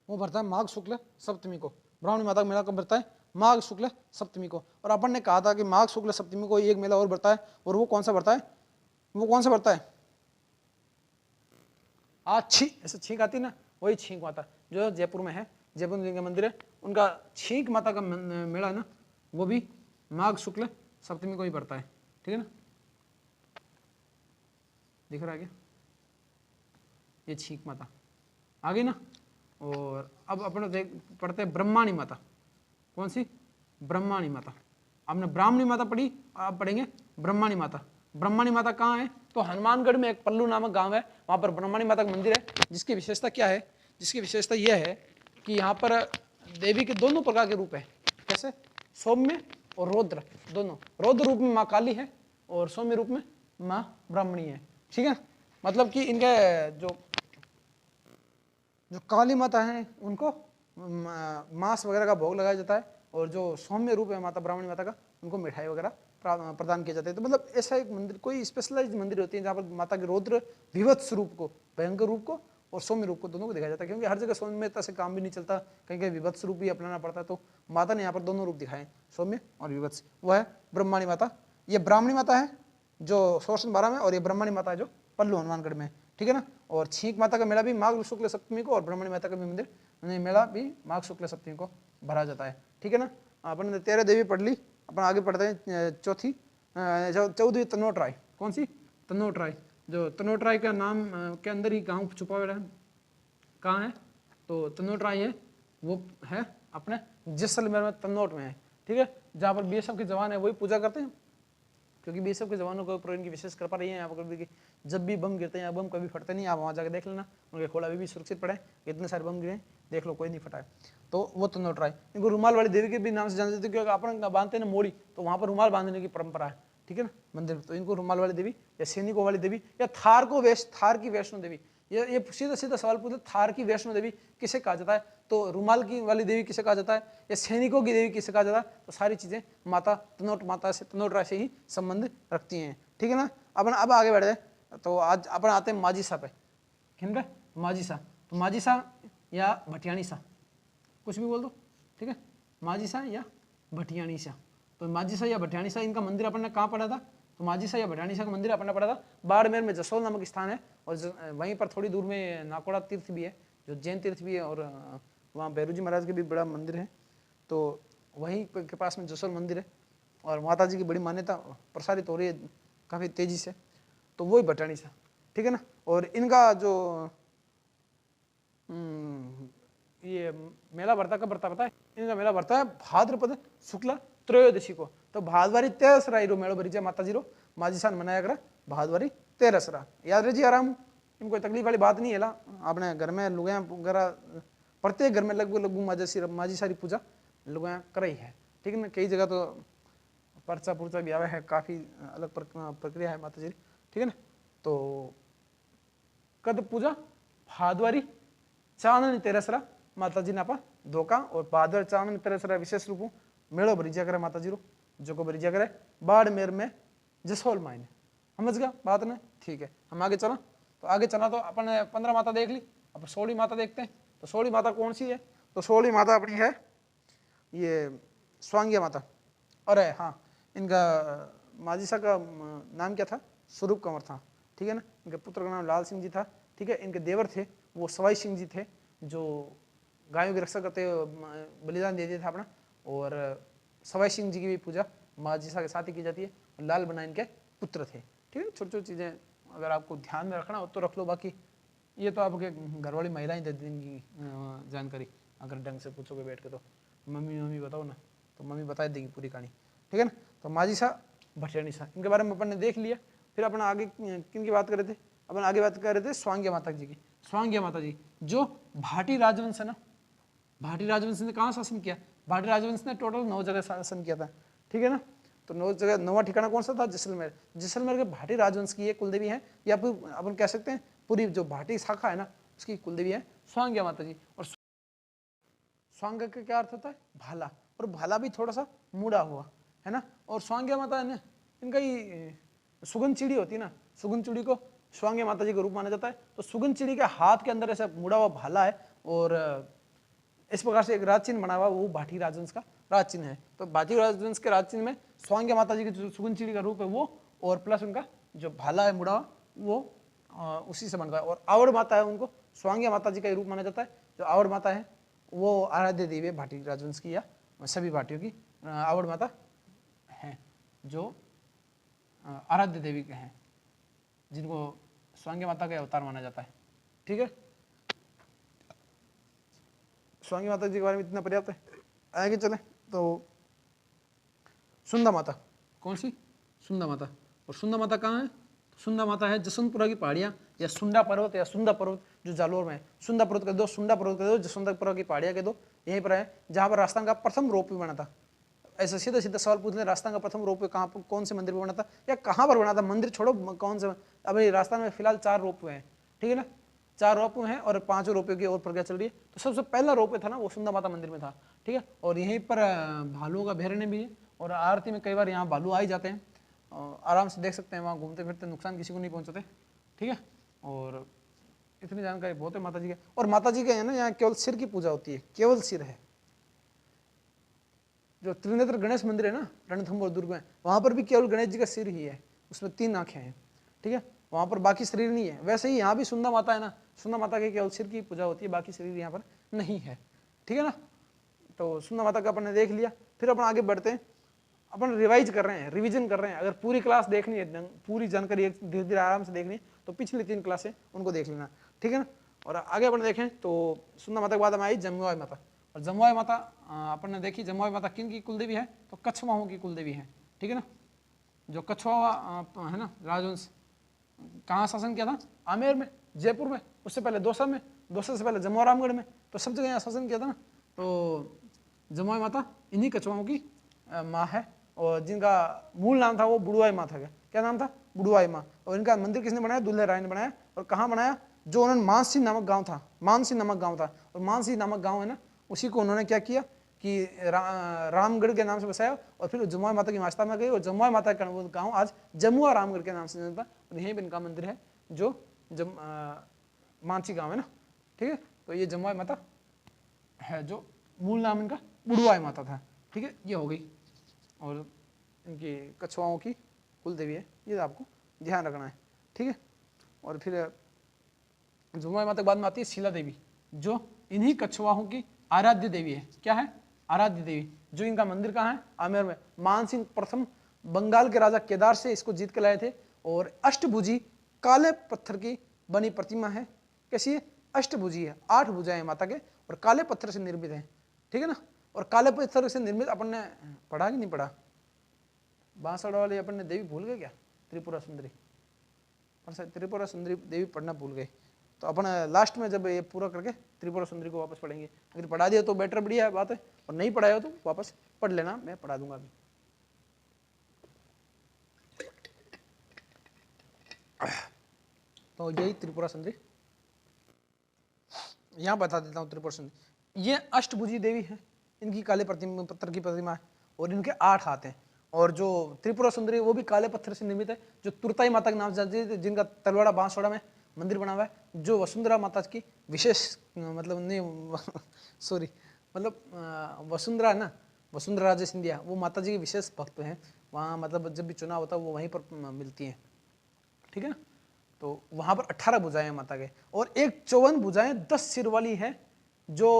वो भरता है माघ शुक्ल सप्तमी को। ब्राह्मणी माता का मेला कब भरता है? माघ शुक्ल सप्तमी को। और अपन ने कहा था कि माघ शुक्ल सप्तमी को एक मेला और भरता है, और वो कौन सा भरता है? वो कौन सा भरता है? ऐसे छींक आती ना, वही छींक माता जो जयपुर में है, जयपुर में जिनका मंदिर है, उनका छींक माता का मेला है ना, वो भी माघ शुक्ल सप्तमी को ही पड़ता है, ठीक है ना। दिख रहा है क्या? ये छींक माता आ गई ना। और अब अपन पढ़ते हैं ब्रह्माणी माता। कौन सी? ब्रह्माणी माता। आपने ब्राह्मणी माता पढ़ी, आप पढ़ेंगे ब्रह्माणी माता। ब्रह्माणी माता कहाँ है? तो हनुमानगढ़ में एक पल्लू नामक गांव है, वहां पर ब्रह्माणी माता का मंदिर है। जिसकी विशेषता क्या है? जिसकी विशेषता यह है कि यहाँ पर देवी के दोनों प्रकार के रूप है। कैसे? सौम्य और रौद्र दोनों। रौद्र रूप में माँ काली है और सौम्य रूप में माँ ब्राह्मणी है, ठीक है। मतलब कि इनके जो काली माता है उनको मांस वगैरह का भोग लगाया जाता है, और जो सौम्य रूप है माता ब्राह्मणी माता का, उनको मिठाई वगैरह प्रदान किया जाता है। तो मतलब ऐसा एक मंदिर, कोई स्पेशलाइज्ड मंदिर होती है जहाँ पर माता के रौद्र विभत्स रूप को, भयंकर रूप को और सौम्य रूप को दोनों को दिखाया जाता है। क्योंकि हर जगह सौम्यता से काम भी नहीं चलता, कहीं कहीं विभत्स रूप भी अपनाना पड़ता है। तो माता ने यहाँ पर दोनों रूप दिखाए, सौम्य और विभत्स। वो है ब्रह्माणी माता। ये ब्राह्मणी माता है जो सोरसन 12 में, और ये ब्रह्माणी माता है जो पल्लू हनुमानगढ़ में, ठीक है ना। और छींक माता का मेला भी माघ शुक्ल सप्तमी को, और ब्रह्मणी माता का भी मंदिर मेला भी माघ शुक्ल सप्तमी को भरा जाता है, ठीक है ना। अपन ने 13 देवी पढ़ ली, अपन आगे पढ़ते हैं चौथी 14वीं तनोट राय। कौन सी? तनोट राय। जो तनोट राय का नाम के अंदर ही गाँव छुपा हुआ है, कहाँ है? तो तनोट राय है वो है अपने जैसलमेर में, तन्नौट में है, ठीक है, जहाँ पर बीएसएफ के जवान है वही पूजा करते हैं, क्योंकि बीएसएफ के जवानों को ऊपर इनकी विशेष कृपा रही है। यहाँ पर कभी जब भी बम गिरते हैं, बम कभी फटते नहीं, आप वहाँ जाकर देख लेना, उनके खोल अभी भी सुरक्षित पड़े, इतने सारे बम गिरे देख लो, कोई नहीं फटा है। तो वो तन्नौट राय, इनको रुमाल वाली देवी के भी नाम से जान जाते, क्योंकि अपन बांधते हैं ना मोड़ी, तो वहाँ पर रुमाल बांधने की परंपरा है, ठीक है ना मंदिर, तो इनको रुमाल वाली देवी या सैनिकों वाली देवी या थार की वैष्णो देवी। ये सीधा सीधा सवाल पूछे, थार की वैष्णो देवी किसे कहा जाता है? तो रुमाल की वाली देवी किसे कहा जाता है? या सैनिकों की देवी किसे कहा जाता है? तो सारी चीजें माता तनोट माता से, तनोट राय से ही संबंध रखती हैं, ठीक है ना। अपन अब आगे बढ़ जाए, तो आज अपन आते हैं माझी सा पे। किन पे? माझी सा। तो माझी सा या भटियाणी सा, कुछ भी बोल दो, ठीक है, माझी सा या भटियाणी सा। तो माझी सा या भटियाणी सा, इनका मंदिर अपन ने कहाँ पढ़ा था? तो माझी सा या भटियाणी सा का मंदिर अपन ने पढ़ा था बाड़मेर में, जसोल नामक स्थान है, और वहीं पर थोड़ी दूर में नाकोड़ा तीर्थ भी है, जो जैन तीर्थ भी है, और वहाँ भैरू जी महाराज के भी बड़ा मंदिर है, तो वहीं के पास में जसोल मंदिर है, और माता जी की बड़ी मान्यता प्रसारित हो रही है काफ़ी तेजी से, तो वही भटियाणी सा, ठीक है ना। और इनका जो ये मेला भरता कब भरता पता है? इनका मेला भरता है भाद्रपद शुक्ला त्रयोदशी को। तो भादवारी 13 रो मेड़ो भरी जाए माता जी रो, माझी सान मनाया करा भादवारी 13 याद रही आराम, इनको कोई तकलीफ वाली बात नहीं है ला। आपने घर में लुगाया वगैरह, प्रत्येक घर में लगभग लगभग माझी सारी पूजा लुगाया कर ही है, ठीक है ना। कई जगह तो पर्चा पुर्चा भी आवे है, काफ़ी अलग प्रक्रिया है माता जी, ठीक है ना। तो कद पूजा? भादवारी चांदनी 13 माता जी ने आपा धोका, और भादर चांदनी 13 विशेष रूप मेड़ो भरीजा करे माता जी रो, जो को भरीजा करे बाड़मेर में जसोल मायने, समझ गया बात ने, ठीक है। हम आगे चला, तो आगे चला तो अपन 15 माता देख ली, अब 16वीं माता देखते हैं। तो 16वीं माता कौन सी है? तो 16वीं माता अपनी है ये स्वांग्या माता। अरे हाँ, इनका माझी सा का नाम क्या था? स्वरूप कंवर था, ठीक है ना। इनके पुत्र का नाम लाल सिंह जी था, ठीक है। इनके देवर थे वो सवाई सिंह जी थे, जो गायों की रक्षा करते बलिदान दे दिया था अपना, और सवाई सिंह जी की भी पूजा माझी सा के साथ ही की जाती है। लाल बना इनके पुत्र थे, ठीक है। छोटी छोटी चीज़ें अगर आपको ध्यान में रखना हो तो रख लो, बाकी ये तो आपके घर वाली महिलाएं दे देंगी जानकारी, अगर ढंग से पूछोगे बैठ के। तो मम्मी बताओ ना, तो मम्मी बता देगी पूरी कहानी, ठीक है ना। तो माझी सा भटियाणी सा, इनके बारे में अपन ने देख लिया। फिर अपन आगे किन की बात कर रहे थे? अपन आगे बात कर रहे थे स्वांग्या माता जी की। स्वांग्या माता जी जो भाटी राजवंश है ना, भाटी राजवंश ने कहाँ शासन किया? भाटी राजवंश ने टोटल 9 जगह शासन किया था, ठीक है ना। तो 9 जगह, 9वां ठिकाना कौन सा था? जैसलमेर। जैसलमेर के भाटी राजवंश की ये कुलदेवी है, या फिर अपन कह सकते हैं पूरी जो भाटी शाखा है ना उसकी कुलदेवी है स्वांग्या माता जी। और स्वांग का क्या अर्थ होता है? भाला, और भाला भी थोड़ा सा मुड़ा हुआ है ना। और स्वांग्या माता है ना, इनका ही सुगन चिड़ी होती है ना, सुगन चिड़ी को स्वांग्या माता जी का रूप माना जाता है। तो सुगन चिड़ी के हाथ के अंदर ऐसा मुड़ा हुआ भाला है, और इस प्रकार से एक राज चिन्ह बना हुआ, वो भाटी राजवंश का राज चिन्ह है। तो भाटी राजवंश के राज चिन्ह में स्वांग्या माता जी की जो सुगन चिड़ी का रूप है वो, और प्लस उनका जो भाला है मुड़ा हुआ वो उसी से बनता है। और आवड़ माता है, उनको स्वांग्या माता जी का रूप माना जाता है। जो आवड़ माता है वो आराध्य देवी है भाटी राजवंश की, या सभी भाटियों की आवड़ माता है, जो आराध्य देवी के हैं, जिनको स्वांग्या माता का अवतार माना जाता है, ठीक है। स्वांग्या माता जी के बारे में इतना पर्याप्त है। आगे चले तो सुंदा माता, कौन सी? सुंदा माता। और सुंदा माता कहाँ है? सुंदा माता है जसवंतपुरा की पहाड़ियाँ, या सुंडा पर्वत या सुंदा पर्वत जो जालोर में है। सुंदा पर्वत कह दो, सुंडा पर्वत कह दो, जसवंतपुरा की पहाड़ियाँ कह दो, यहीं पर है जहाँ पर राजस्थान का प्रथम रोपवे बना था। ऐसा सीधा सीधा सवाल पूछ ले, राजस्थान का प्रथम रोपवे कहाँ पर, कौन से मंदिर पर बना था, या कहाँ पर बना था? मंदिर छोड़ो, कौन से? अभी राजस्थान में फिलहाल 4 रोपवे हैं, ठीक है ना, 4 रोपवे हैं, और 5 रोपवे की और प्रक्रिया चल रही है। तो सबसे पहला रोपवे था ना वो सुंदा माता मंदिर में था, ठीक है। और यहीं पर भालुओं का अभ्यारण्य भी है, और आरती में कई बार यहाँ भालू आ ही जाते हैं, आराम से देख सकते हैं, वहाँ घूमते फिरते, नुकसान किसी को नहीं पहुँचाते, ठीक है। और इतनी जानकारी बहुत है माता जी के। और माता जी के है ना यहाँ केवल सिर की पूजा होती है, केवल सिर है। जो त्रिनेत्र गणेश मंदिर है ना रणथंभौर दुर्ग में, वहाँ पर भी केवल गणेश जी का सिर ही है, उसमें 3 आंखें हैं, ठीक है। वहाँ पर बाकी शरीर नहीं है। वैसे ही यहाँ भी सुंदा माता है ना, सुंदा माता के केवल सिर की पूजा होती है, बाकी शरीर यहाँ पर नहीं है, ठीक है ना। तो सुंदा माता का अपन ने देख लिया। फिर अपन आगे बढ़ते हैं, अपन रिवाइज कर रहे हैं, रिवीजन कर रहे हैं। अगर पूरी क्लास देखनी है, पूरी जानकारी धीरे धीरे आराम से देखनी है तो पिछली 3 क्लासें उनको देख लेना, ठीक है ना। और आगे अपन देखें तो सुंदर माता के बाद में आई जमुआई माता। और जमुआई माता अपन ने देखी, जमुआई माता किन की कुलदेवी है, तो कछवाहों की कुलदेवी है, ठीक है ना। जो कछवा है ना राजवंश, कहाँ शासन किया था, आमेर में, जयपुर में, उससे पहले दौसा में, दौसा से पहले जमुआ रामगढ़ में, तो सब जगह यहाँ शासन किया था ना। तो जमुआई माता इन्हीं कछवाओं की माँ है, और जिनका मूल नाम था वो बुड़ुआई माँ था। क्या नाम था, बुड़ुआई माँ। और इनका मंदिर किसने बनाया, दुल्हे राय ने बनाया। और कहाँ बनाया, जो उन्होंने मानसी नामक गांव था, मानसी नामक गांव था, और मानसी नामक गांव है ना, उसी को उन्होंने क्या किया कि रामगढ़ के नाम से बसाया, और फिर जमुआई माता की मास्ता में गई, और जमुआई माता का गांव आज जमुआ रामगढ़ के नाम से जानता। और यहीं पर इनका मंदिर है जो मानसी गांव है ना, ठीक है। तो ये जमुआई माता है, जो मूल नाम इनका बुड़ुआई माता था, ठीक है। ये हो गई, और इनकी कछुआओं की कुल देवी है, ये आपको ध्यान रखना है, ठीक है। और फिर जमुआई माता के बाद में आती है शीला देवी, जो इन्हीं कछुआओं की आराध्य देवी है। क्या है, आराध्य देवी, जो इनका मंदिर कहाँ है, आमेर में। मानसिंह प्रथम बंगाल के राजा केदार से इसको जीत के लाए थे, और अष्टभुजी काले पत्थर की बनी प्रतिमा है। कैसी है, अष्टभुजी है, 8 भुजाएं माता के, और काले पत्थर से निर्मित है, ठीक है ना। और काले पत्थर से निर्मित अपन ने पढ़ा कि नहीं पढ़ा, बांसवाड़ा वाले अपन ने देवी भूल गए क्या, त्रिपुरा सुंदरी, त्रिपुरा सुंदरी देवी पढ़ना भूल गए। तो अपन लास्ट में जब ये पूरा करके त्रिपुरा सुंदरी को वापस पढ़ेंगे। अगर पढ़ा दिया तो बेटर, बढ़िया बात है, और नहीं पढ़ाया तो वापस पढ़ लेना, मैं पढ़ा दूंगा अभी। तो यही त्रिपुरा सुंदरी, यहाँ बता देता हूँ। त्रिपुरा सुंदरी ये अष्टभुजी देवी है, इनकी काले पत्थर की प्रतिमा है, और इनके 8 हाथ हैं। और जो त्रिपुरा सुंदरी वो भी काले पत्थर से निर्मित है, जो तुरताई माता के नाम से जानती है, जिनका तलवाड़ा बांसवाड़ा में मंदिर बना हुआ है, जो वसुंधरा माता की विशेष मतलब नहीं सॉरी मतलब वसुंधरा है ना, वसुंधरा राजे सिंधिया, वो माता जी के विशेष भक्त हैं। वहाँ मतलब जब भी चुनाव होता है वो वहीं पर मिलती हैं, ठीक है ना। तो वहाँ पर 18 भुजाएं माता के, और एक 54 भुजाएं 10 सिर वाली है, जो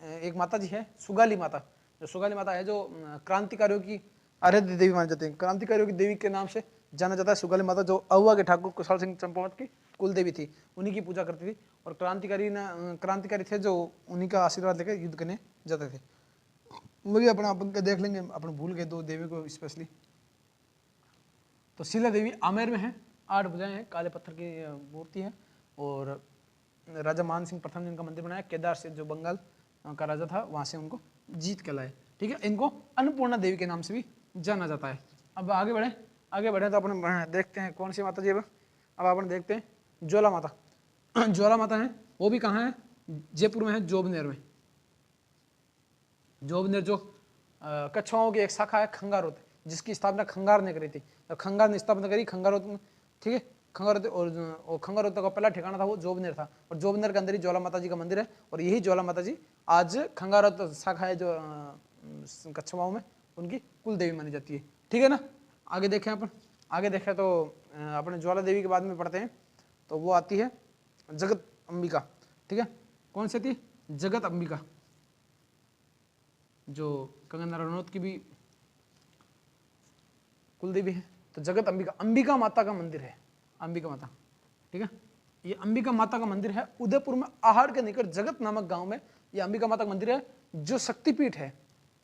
एक माता जी है सुगाली माता। जो सुगाली माता है, जो क्रांतिकारियों की आराध्य देवी मानी जाती है, क्रांतिकारियों की देवी के नाम से जाना जाता है सुगाली माता, जो अहुआ के ठाकुर कुशाल सिंह चंपावत की कुल देवी थी, उन्हीं की पूजा करती थी। और क्रांतिकारी थे, जो उन्हीं का आशीर्वाद लेकर युद्ध करने जाते थे। वो भी अपना अपन देख लेंगे, अपन भूल गए 2 देवी को स्पेशली। तो शीला देवी आमेर में है, 8 भुजाएं हैं, काले पत्थर की मूर्ति है। और राजा मान सिंह प्रथम ने इनका मंदिर बनाया, केदार से जो बंगाल का राजा था वहाँ से उनको जीत के लाए, ठीक है। इनको अन्नपूर्णा देवी के नाम से भी जाना जाता है। अब आगे बढ़े तो अपन देखते हैं कौन सी माता जी। अब अपन देखते हैं ज्वाला माता। ज्वाला माता है, वो भी कहाँ है, जयपुर में है, जोबनेर में। जोबनेर जो कछुआओं की एक शाखा है, खंगारोत, जिसकी स्थापना खंगार ने करी थी। तो खंगार ने स्थापना करी खंगारोत, ठीक है। खंगारोत, और खंगारोत का पहला ठिकाना था वो जोबनेर था, और जोबनेर के अंदर ही ज्वाला माता जी का मंदिर है। और यही ज्वाला माता जी आज खंगारोत शाखा है जो कछुआओं में, उनकी कुल देवी मानी जाती है, ठीक है ना। आगे देखें तो अपने ज्वाला देवी के बाद में पढ़ते हैं, तो वो आती है जगत अंबिका, ठीक है। कौन सी थी, जगत अंबिका, जो कंगना रनौत की भी कुल देवी है। तो जगत अंबिका माता का मंदिर है, अंबिका माता, ठीक है। ये अंबिका माता का मंदिर है उदयपुर में, आहड़ के निकट जगत नामक गांव में ये अंबिका माता का मंदिर है, जो शक्तिपीठ है,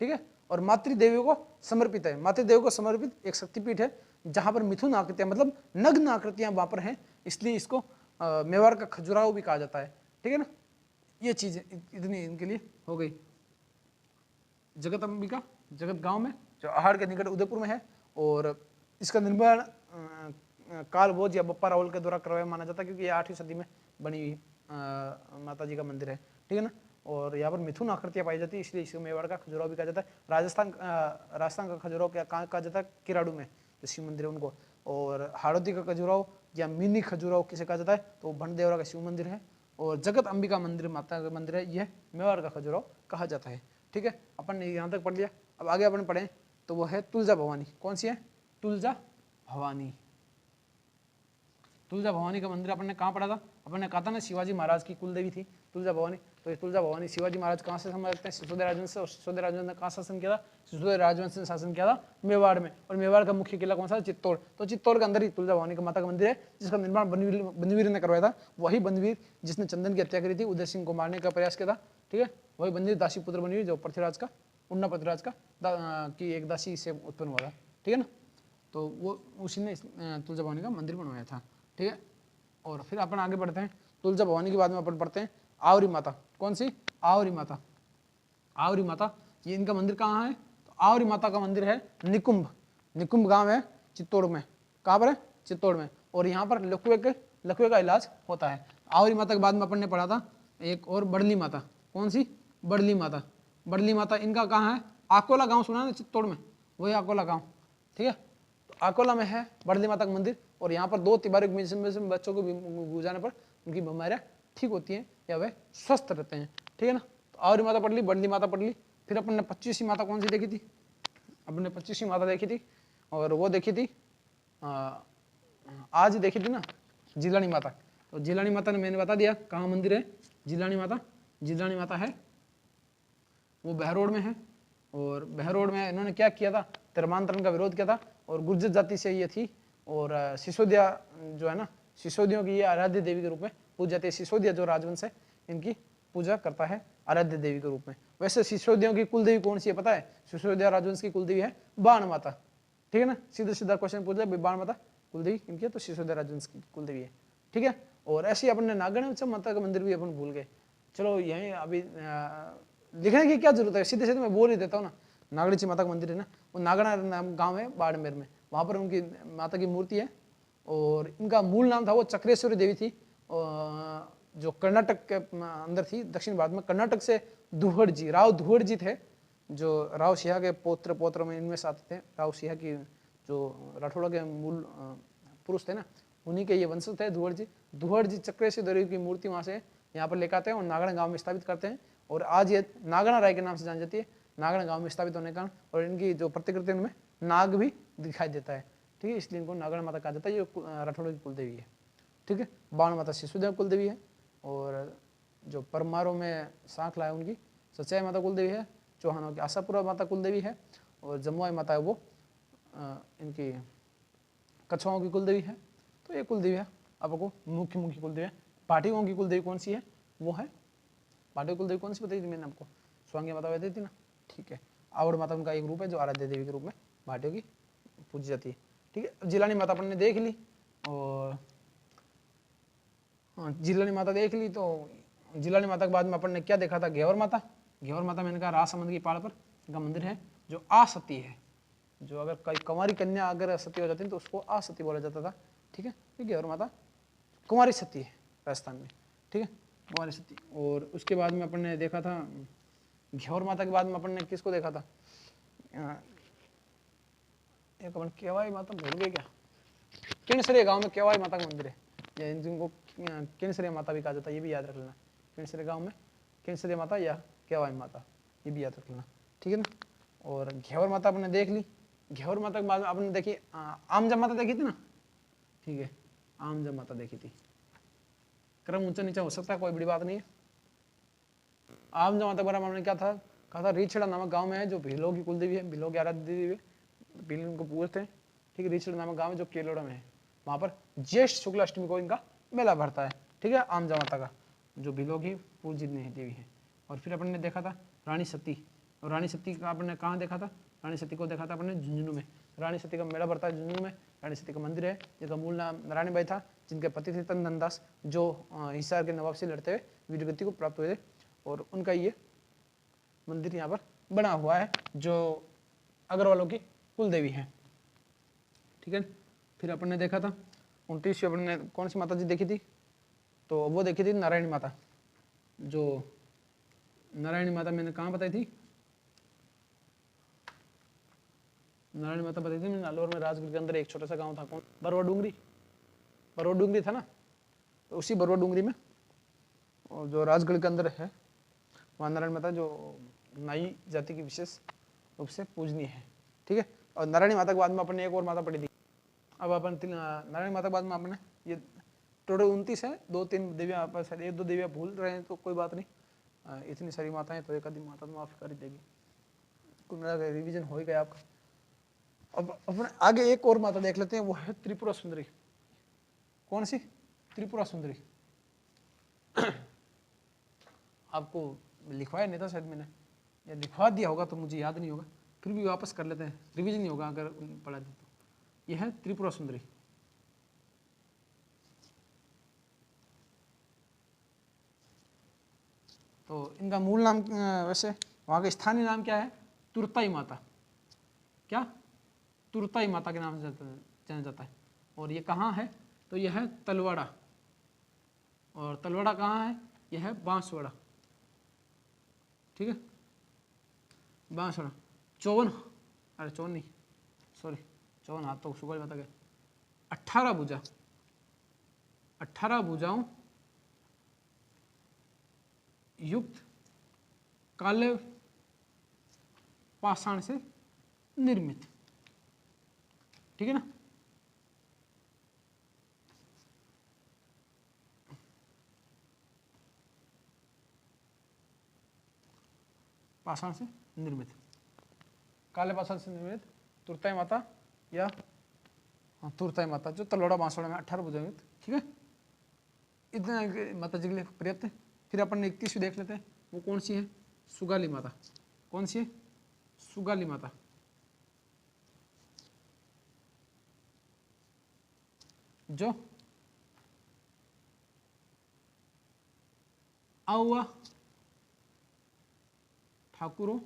ठीक है। और मातृदेवी को समर्पित है, मातृदेवी को समर्पित एक शक्तिपीठ है, जहां पर मिथुन आकृतियां मतलब नग्न आकृतियां वहां पर हैं, इसलिए इसको मेवाड़ का खजुराहो भी कहा जाता है, ठीक है ना। ये चीजें इतनी इनके लिए हो गई। जगत अंबिका जगत गांव में, जो आहड़ के निकट उदयपुर में है। और इसका निर्माण काल भोज या बप्पा रावल के द्वारा करवाया माना जाता है, क्योंकि ये 8वीं सदी में बनी हुई माता जी का मंदिर है, ठीक है ना। और यहाँ पर मिथुन आकृतियाँ पाई जाती है, इसलिए इसको मेवाड़ का खजुराहो भी कहा जाता है। राजस्थान का खजुराहो क्या कहा जाता है, किराड़ू में जो शिव मंदिर है उनको। और हाड़ौती का खजुराहो या मिनी खजुराहो किसे कहा जाता है, तो भंडदेवरा का शिव मंदिर है। और जगत अंबिका मंदिर माता का मंदिर है, यह मेवाड़ का खजुराहो कहा जाता है, ठीक है। अपन ने यहाँ तक पढ़ लिया। अब आगे अपन पढ़ें तो वो है तुलजा भवानी। कौन सी है, तुलजा भवानी। तुलजा भवानी का मंदिर अपन ने कहाँ पढ़ा था, अपन ने कहा था ना शिवाजी महाराज की कुल देवी थी तुलजा भवानी। तो तो ये तुलजा भवानी शिवाजी महाराज कहाँ से संभाल रखते हैं? सिसोदिया राजवंश से। और सिसोदिया राजवंश ने कहाँ शासन किया था? सिसोदिया राजवंश ने शासन किया था मेवाड़ में। और मेवाड़ का मुख्य किला कौन सा? चित्तौड़। तो चित्तौड़ के अंदर ही तुलजा भवानी का माता का मंदिर है, जिसका निर्माण बनवीर ने करवाया था। वही बनवीर जिसने चंदन की हत्या करी थी, उदय सिंह को मारने का प्रयास किया था। ठीक है, वही बनवीर दासी पुत्र बनवीर जो पृथ्वीराज का, उन्ना पृथ्वीराज का की एक दासी से उत्पन्न हुआ था। ठीक है ना, तो वो उसी ने तुलजा भवानी का मंदिर बनवाया था। ठीक है, और फिर अपन आगे बढ़ते हैं। तुलजा भवानी के बाद में अपन पढ़ते हैं आवरी माता। कौन सी? आवरी माता। आवरी माता, ये इनका मंदिर कहाँ है? तो आवरी माता का मंदिर है निकुंभ। निकुंभ गांव है चित्तौड़ में। कहाँ पर है? चित्तौड़ में। और यहाँ पर लकवे का इलाज होता है। आवरी माता के बाद में अपन ने पढ़ा था एक और बड़ली माता। कौन सी? बड़ली माता। बड़ली माता इनका कहाँ है? आकोला गांव सुना ना चित्तौड़ में, वही आकोला गांव। ठीक है, तो आकोला में है बड़ली माता का मंदिर। और यहाँ पर 2 तिबारिक में बच्चों को गुजारने पर उनकी बीमारियाँ ठीक होती हैं या वे स्वस्थ रहते हैं। ठीक है ना, तो आवरी माता पढ़ ली, बड़ली माता पढ़ ली। फिर अपन ने 25वीं माता कौन सी देखी थी? अपन ने 25वीं माता देखी थी, और वो देखी थी आज देखी थी ना, जिलानी माता। तो जिलानी माता ने मैंने बता दिया कहाँ मंदिर है। जिलानी माता, जिलानी माता है वो बहरोड में है। और बहरोड में इन्होंने क्या किया था? धर्मांतरण का विरोध किया था। और गुर्जर जाति से ये थी। और सिसोदिया जो है ना, सिसोदियों की ये आराध्य देवी के रूप में पूजी जाती है। सिसोदिया जो राजवंश है इनकी पूजा करता है आराध्य देवी के रूप में। वैसे सिसोदियों की कुल देवी कौन सी है पता है? सिसोदिया राजवंश की कुल देवी है बाण माता। ठीक है ना, सीधा सीधा क्वेश्चन पूछ लिया, बाण माता कुल देवी इनकी है, तो सिसोदिया राजवंश की कुल देवी है। ठीक है, और ऐसे ही अपन ने नागण माता का मंदिर भी अपन भूल गए। चलो यही अभी लिखने की क्या जरूरत है, सीधे सीधे मैं बोल ही देता हूँ ना। नागड़ी माता का मंदिर है ना, वो नागड़ा गांव है बाड़मेर में, वहाँ पर उनकी माता की मूर्ति है। और इनका मूल नाम था वो चक्रेश्वरी देवी थी, जो कर्नाटक के अंदर थी, दक्षिण भारत में। कर्नाटक से दुहड़ जी, राव दुहड़ जी थे, जो राव सिंह के पौत्र में इनमें से आते थे। राव सिंह की जो राठौड़ के मूल पुरुष थे ना, उन्हीं के ये वंशज थे दुहड़ जी। दुहड़ जी चक्रेश्वरी देवी की मूर्ति वहाँ से यहाँ पर लेकर आते हैं और नागड़ा गाँव में स्थापित करते हैं। और आज ये नागना राय के नाम से जानी जाती है, नागना गांव में स्थापित होने के कारण। और इनकी जो प्रतिकृति उनमें नाग भी दिखाई देता है। ठीक है, इसलिए इनको नागना माता कहा जाता है। ये राठौड़ की कुलदेवी है। ठीक है, बाण माता सिसोदिया कुलदेवी है। और जो परमारों में सांख लाए उनकी सच्चाई माता कुलदेवी है। चौहानों की आशापुरा माता कुलदेवी है। और जमुआई माता है वो इनकी कछुआओं की कुलदेवी है। तो ये कुलदेवी है आपको मुख्य कुलदेवी है। पाटियों की कुलदेवी कौन सी है? वो है पाटियों की कुलदेवी कौन सी बताई थी मैंने आपको? स्वांगी माता बताई थी ना। ठीक है, आवड़ माता उनका एक रूप है जो आराध्य देवी के रूप में भाटियों की पूजी जाती है। ठीक है, जिलानी माता अपन ने देख ली। और जिलानी माता देख ली, तो जिलानी माता के बाद में अपन ने क्या देखा था? घेवर माता। घेवर माता मैंने कहा राजसमंद की पहाड़ पर इनका मंदिर है, जो असती है। जो अगर कोई कुंवारी कन्या अगर सती हो जाती है तो उसको असती बोला जाता था। ठीक है, घेवर माता कुंवारी सती है राजस्थान में। ठीक है, कुंवारी सती। और उसके बाद में अपन ने देखा था घेवर माता के बाद में अपन ने किसको देखा था? एक अपन केवाई माता भूल गए क्या? किणसरे गांव में केवाई माता का मंदिर है, या जिनको किणसरे माता भी कहा जाता है, ये भी याद रख लेना। किणसरे गांव में किणसरे माता या केवाई माता, ये भी याद रख लेना। ठीक है ना, और घेवर माता अपने देख ली। घेवर माता के बाद में आपने देखी आमजा माता देखी थी ना। ठीक है, आमजा माता देखी थी। क्रम ऊंचा नीचा हो सकता है, कोई बड़ी बात नहीं है। आमजा माता के बारे में हमने क्या था कहा था? रीछड़ा नामक गांव में है, जो भीलों की कुलदेवी है, भीलों की आराध्य देवी है। भील इनको पूजते हैं। ठीक है, रीछड़ा नामक गांव है जो केलोड़ा में है। वहां पर ज्येष्ठ शुक्ल अष्टमी को इनका मेला भरता है। ठीक है, आमजा माता का, जो भीलों की पूजनीय देवी है। और फिर अपन ने देखा था रानी सती। और रानी सती का अपन ने कहाँ देखा था? रानी सती को देखा था अपन ने झुंझुनू में। रानी सती का मेला भरता है झुंझुनू में। रानी सती का मंदिर है, जिनका मूल नाम नारायण बाई था, जिनके पति थे तन दास, जो हिसार के नवाब से लड़ते हुए वीरगति को प्राप्त हुए थे। और उनका ये मंदिर यहाँ पर बना हुआ है, जो अग्रवालों की कुल देवी है। ठीक है, फिर अपन ने देखा था 29 अपन ने कौन सी माता जी देखी थी? तो वो देखी थी नारायणी माता। जो नारायणी माता मैंने कहाँ बताई थी? नारायणी माता बताई थी मैंने नालौर में, राजगीर के अंदर एक छोटा सा गांव था, कौन? बरवा डूंगरी। बरवा डूंगरी था ना, तो उसी बरवा डूंगरी में और जो राजगढ़ के अंदर है, वहाँ नारायण माता जो नाई जाति की विशेष रूप से पूजनीय है। ठीक है, और नारायणी माता के बाद में अपन ने एक और माता पढ़ी थी। अब अपन नारायणी माता के बाद में आपने ये टोटल 29 है, 2-3 देवियाँ आप शायद 1-2 देवियाँ भूल रहे हैं तो कोई बात नहीं। इतनी सारी माताएं तो एक आधी माता तो माफ़ कर ही देगी। कुल मिला के रिविजन हो ही गया आपका। अब अपने आगे एक और माता देख लेते हैं, वो है त्रिपुरा सुंदरी। कौन सी? त्रिपुरा सुंदरी। आपको लिखवाया नहीं था शायद मैंने, या लिखवा दिया होगा तो मुझे याद नहीं होगा, फिर भी वापस कर लेते हैं, रिवीजन नहीं होगा अगर पढ़ा दे तो। यह है त्रिपुरा सुंदरी। तो इनका मूल नाम वैसे वहाँ का स्थानीय नाम क्या है? तुरताई माता। क्या? तुरताई माता के नाम से जाना जाता है। और ये कहाँ है? तो यह है तलवाड़ा। और तलवाड़ा कहाँ है? यह है बांसवाड़ा। ठीक है, बांसवाड़ा। 54 नहीं, सॉरी 54 हाथ तो सुगल माता के 18 भुजा, 18 भुजाओं युक्त काले पाषाण से निर्मित। ठीक है ना। पाषाण से निर्मित, काले पाषाण से निर्मित तुरताई माता, या हाँ तुरताई माता, जो तलवाड़ा बांसवाड़ा में 18 भुजाएं युक्त। ठीक है, इतना माता जी के लिए पर्याप्त है। फिर अपन 31वीं देख लेते हैं, वो कौन सी है? सुगाली माता। कौन सी है? सुगाली माता। जो आउआ ठाकुरों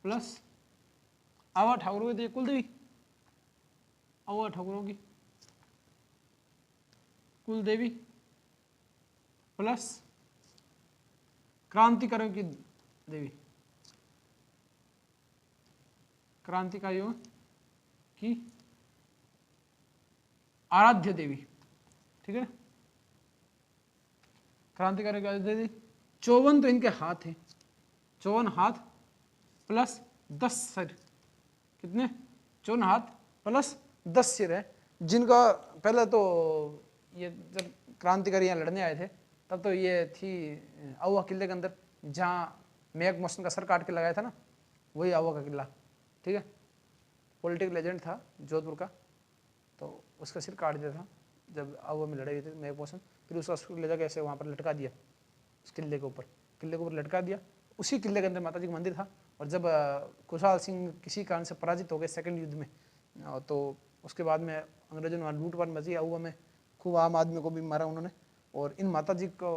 प्लस आवा ठाकुरों की कुल देवी, आवा ठाकुरों की कुल देवी प्लस क्रांतिकारियों की देवी, क्रांतिकारियों की आराध्य देवी। ठीक है, क्रांतिकारियों की आराध्य देवी। 54 तो इनके हाथ हैं, 54 हाथ प्लस 10 सिर। कितने? 54 हाथ प्लस 10 सिर है, जिनका पहले तो ये जब क्रांतिकारी यहाँ लड़ने आए थे तब तो ये थी आउवा किले के अंदर, जहाँ मेघ मौसम का सर काट के लगाया था ना, वही आउवा का किला। ठीक है, पॉलिटिकल एजेंट था जोधपुर का, तो उसका सिर काट दिया था जब आउवा में लड़ाई हुई थी मेघ मौसम। फिर उसका ले जाकर ऐसे वहाँ पर लटका दिया, उस किले के ऊपर लटका दिया। उसी किले के अंदर माता जी का मंदिर था। और जब खुशहाल सिंह किसी कारण से पराजित हो गए सेकंड युद्ध में, तो उसके बाद में अंग्रेजों ने लूटपाट मची आउवा में, खूब आम आदमी को भी मारा उन्होंने। और इन माता जी को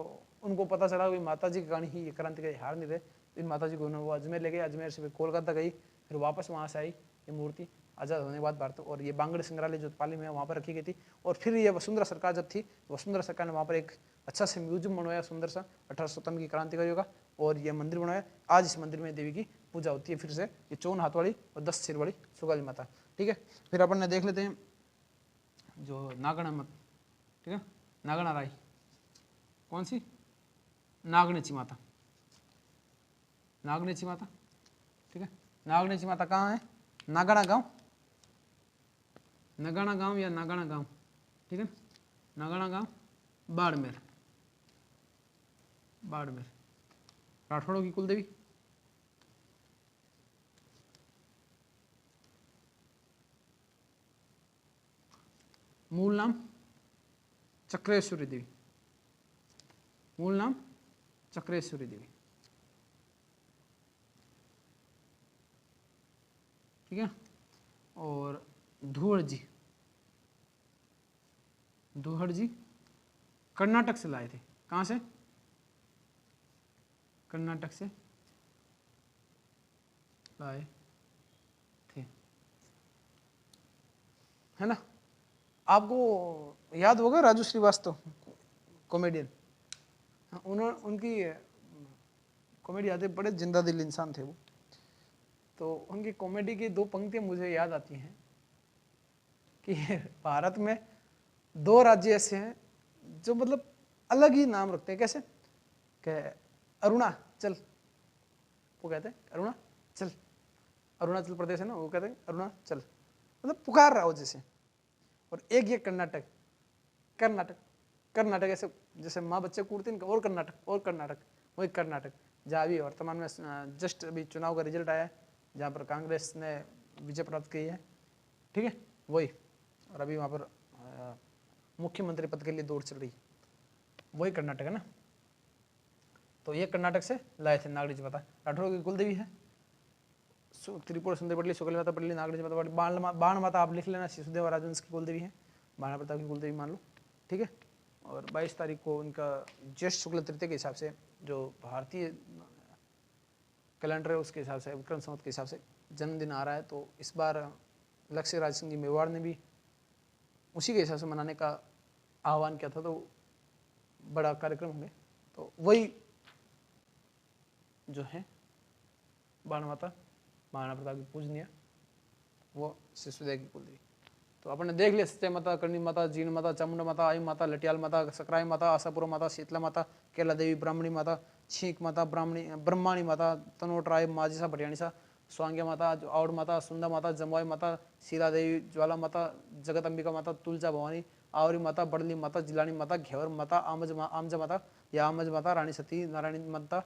उनको पता चला कि माता जी के कारण ही ये क्रांतिकारी हार नहीं रहे। इन माता जी को उन्होंने वो अजमेर ले गए, अजमेर से फिर कोलकाता गई, फिर वापस वहाँ से आई ये मूर्ति आज़ाद होने के बाद भारत। और ये बांगड़े संग्रहालय जो पाली में है वहाँ पर रखी गई थी। और फिर ये वसुंधरा सरकार जब थी, वसुंधरा सरकार ने वहाँ पर एक अच्छा से म्यूजियम बनवाया सुंदर सा 1857 की क्रांतिकारियों का, और ये मंदिर बनाया। आज इस मंदिर में देवी की पूजा होती है फिर से, ये 54 हाथ वाली और 10 सिर वाली सुगाली माता। ठीक है, फिर अपन ने देख लेते हैं जो नागणा मत। ठीक है, नागणा राई। कौन सी? नागणेची माता, नागणेची माता। ठीक है, नागणेची माता कहाँ है? नागणा गांव, नगाना गांव या नागणा गांव। ठीक है, नागणा गांव, बाड़मेर। बाड़मेर राठौड़ों की कुलदेवी। मूल नाम चक्रेश्वरी देवी, मूल नाम चक्रेश्वरी देवी। ठीक है, और धुहड़ जी कर्नाटक से लाए थे। कहाँ से? कर्नाटक से लाए थे, है ना। आपको याद होगा राजू श्रीवास्तव, कॉमेडियन, उन्होंने उनकी कॉमेडी आते, बड़े जिंदा दिल इंसान थे वो। तो उनकी कॉमेडी की 2 पंक्तियां मुझे याद आती हैं कि भारत में 2 राज्य ऐसे हैं जो मतलब अलग ही नाम रखते हैं। कैसे? कि अरुणाचल, वो कहते हैं अरुणाचल, अरुणाचल प्रदेश है ना, वो कहते हैं अरुणाचल, मतलब पुकार रहा हो जैसे। और एक ये कर्नाटक, कर्नाटक कर्नाटक ऐसे जैसे माँ बच्चे कूटते हैं और कर्नाटक वही कर्नाटक जहाँ भी वर्तमान में जस्ट अभी चुनाव का रिजल्ट आया है जहाँ पर कांग्रेस ने विजय प्राप्त की है, ठीक है वही। और अभी वहाँ पर मुख्यमंत्री पद के लिए दौड़ चल रही, वही कर्नाटक है ना। तो ये कर्नाटक से लाए थे नागरिक माता, राठौर की कुलदेवी है त्रिपुरा सुंदरी पटली, शुक्ल माता पटली, नागरिक माता पटली, बाण माता आप लिख लेना, शिशुदेव राजवंश की कुलदेवी है, बाणा प्रताप की कुलदेवी मान लो, ठीक है। और 22 तारीख को उनका ज्येष्ठ शुक्ल तृतीय के हिसाब से जो भारतीय कैलेंडर है उसके हिसाब से विक्रम संवत के हिसाब से जन्मदिन आ रहा है। तो इस बार लक्ष्य राज सिंह जी मेवाड़ ने भी उसी के हिसाब से मनाने का आह्वान किया था, तो बड़ा कार्यक्रम होंगे। तो वही जो है बाण माता महाराणा प्रताप की पूजनीय वो शिशुदेव की कुलदेवी। तो अपन ने देख लिया सत्य माता, करणी माता, जीण माता, चामुंडा माता, आई माता, लटियाल माता, सकराई माता, आशापुरा माता, शीतला माता, केला देवी, ब्राह्मणी माता, छींक माता, ब्रह्माणी माता, तनोट राय, माजिसा भटियाणीसा, स्वांग्या माता, आवड़ माता, सुंदा माता, जमवाई माता, शीला देवी, ज्वाला माता, जगत अंबिका माता, तुलजा भवानी, आवरी माता, बड़ली माता, जिलानी माता, घेवर माता, आमजा माता या आमज माता, रानी सती, नारायणी माता,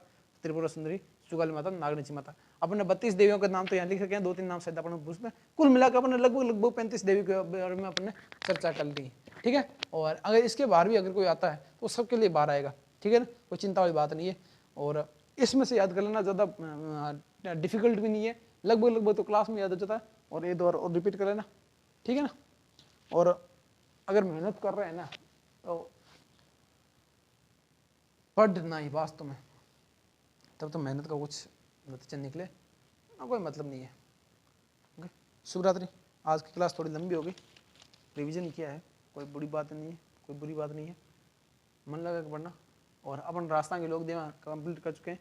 त्रिपुरा सुंदरी, सुगाली माता, नागनिची माता। अपन ने 32 देवियों के नाम तो यहाँ लिख रखे हैं, 2-3 नाम शायद अपन पूछते हैं। कुल मिलाकर अपन ने लगभग 35 देवी के बारे में अपन ने चर्चा कर ली, ठीक है। और अगर इसके बाहर भी अगर कोई आता है तो सबके लिए बाहर आएगा, ठीक है ना, कोई चिंता वाली बात नहीं है। और इसमें से याद कर लेना, ज़्यादा डिफिकल्ट भी नहीं है, लगभग तो क्लास में याद हो जाता है। और ये दो और रिपीट कर लेना, ठीक है ना। और अगर मेहनत कर रहे हैं ना तो पढ़ना ही वास्तव में, तब तो मेहनत का कुछ नतीजा निकले ना कोई मतलब नहीं है। ओके, शुभ रात्रि। आज की क्लास थोड़ी लंबी हो गई, रिवीजन किया है, कोई बुरी बात नहीं है, कोई बुरी बात नहीं है, मन लगा के पढ़ना। और अपन राजस्थान के लोक देवा कंप्लीट कर चुके हैं,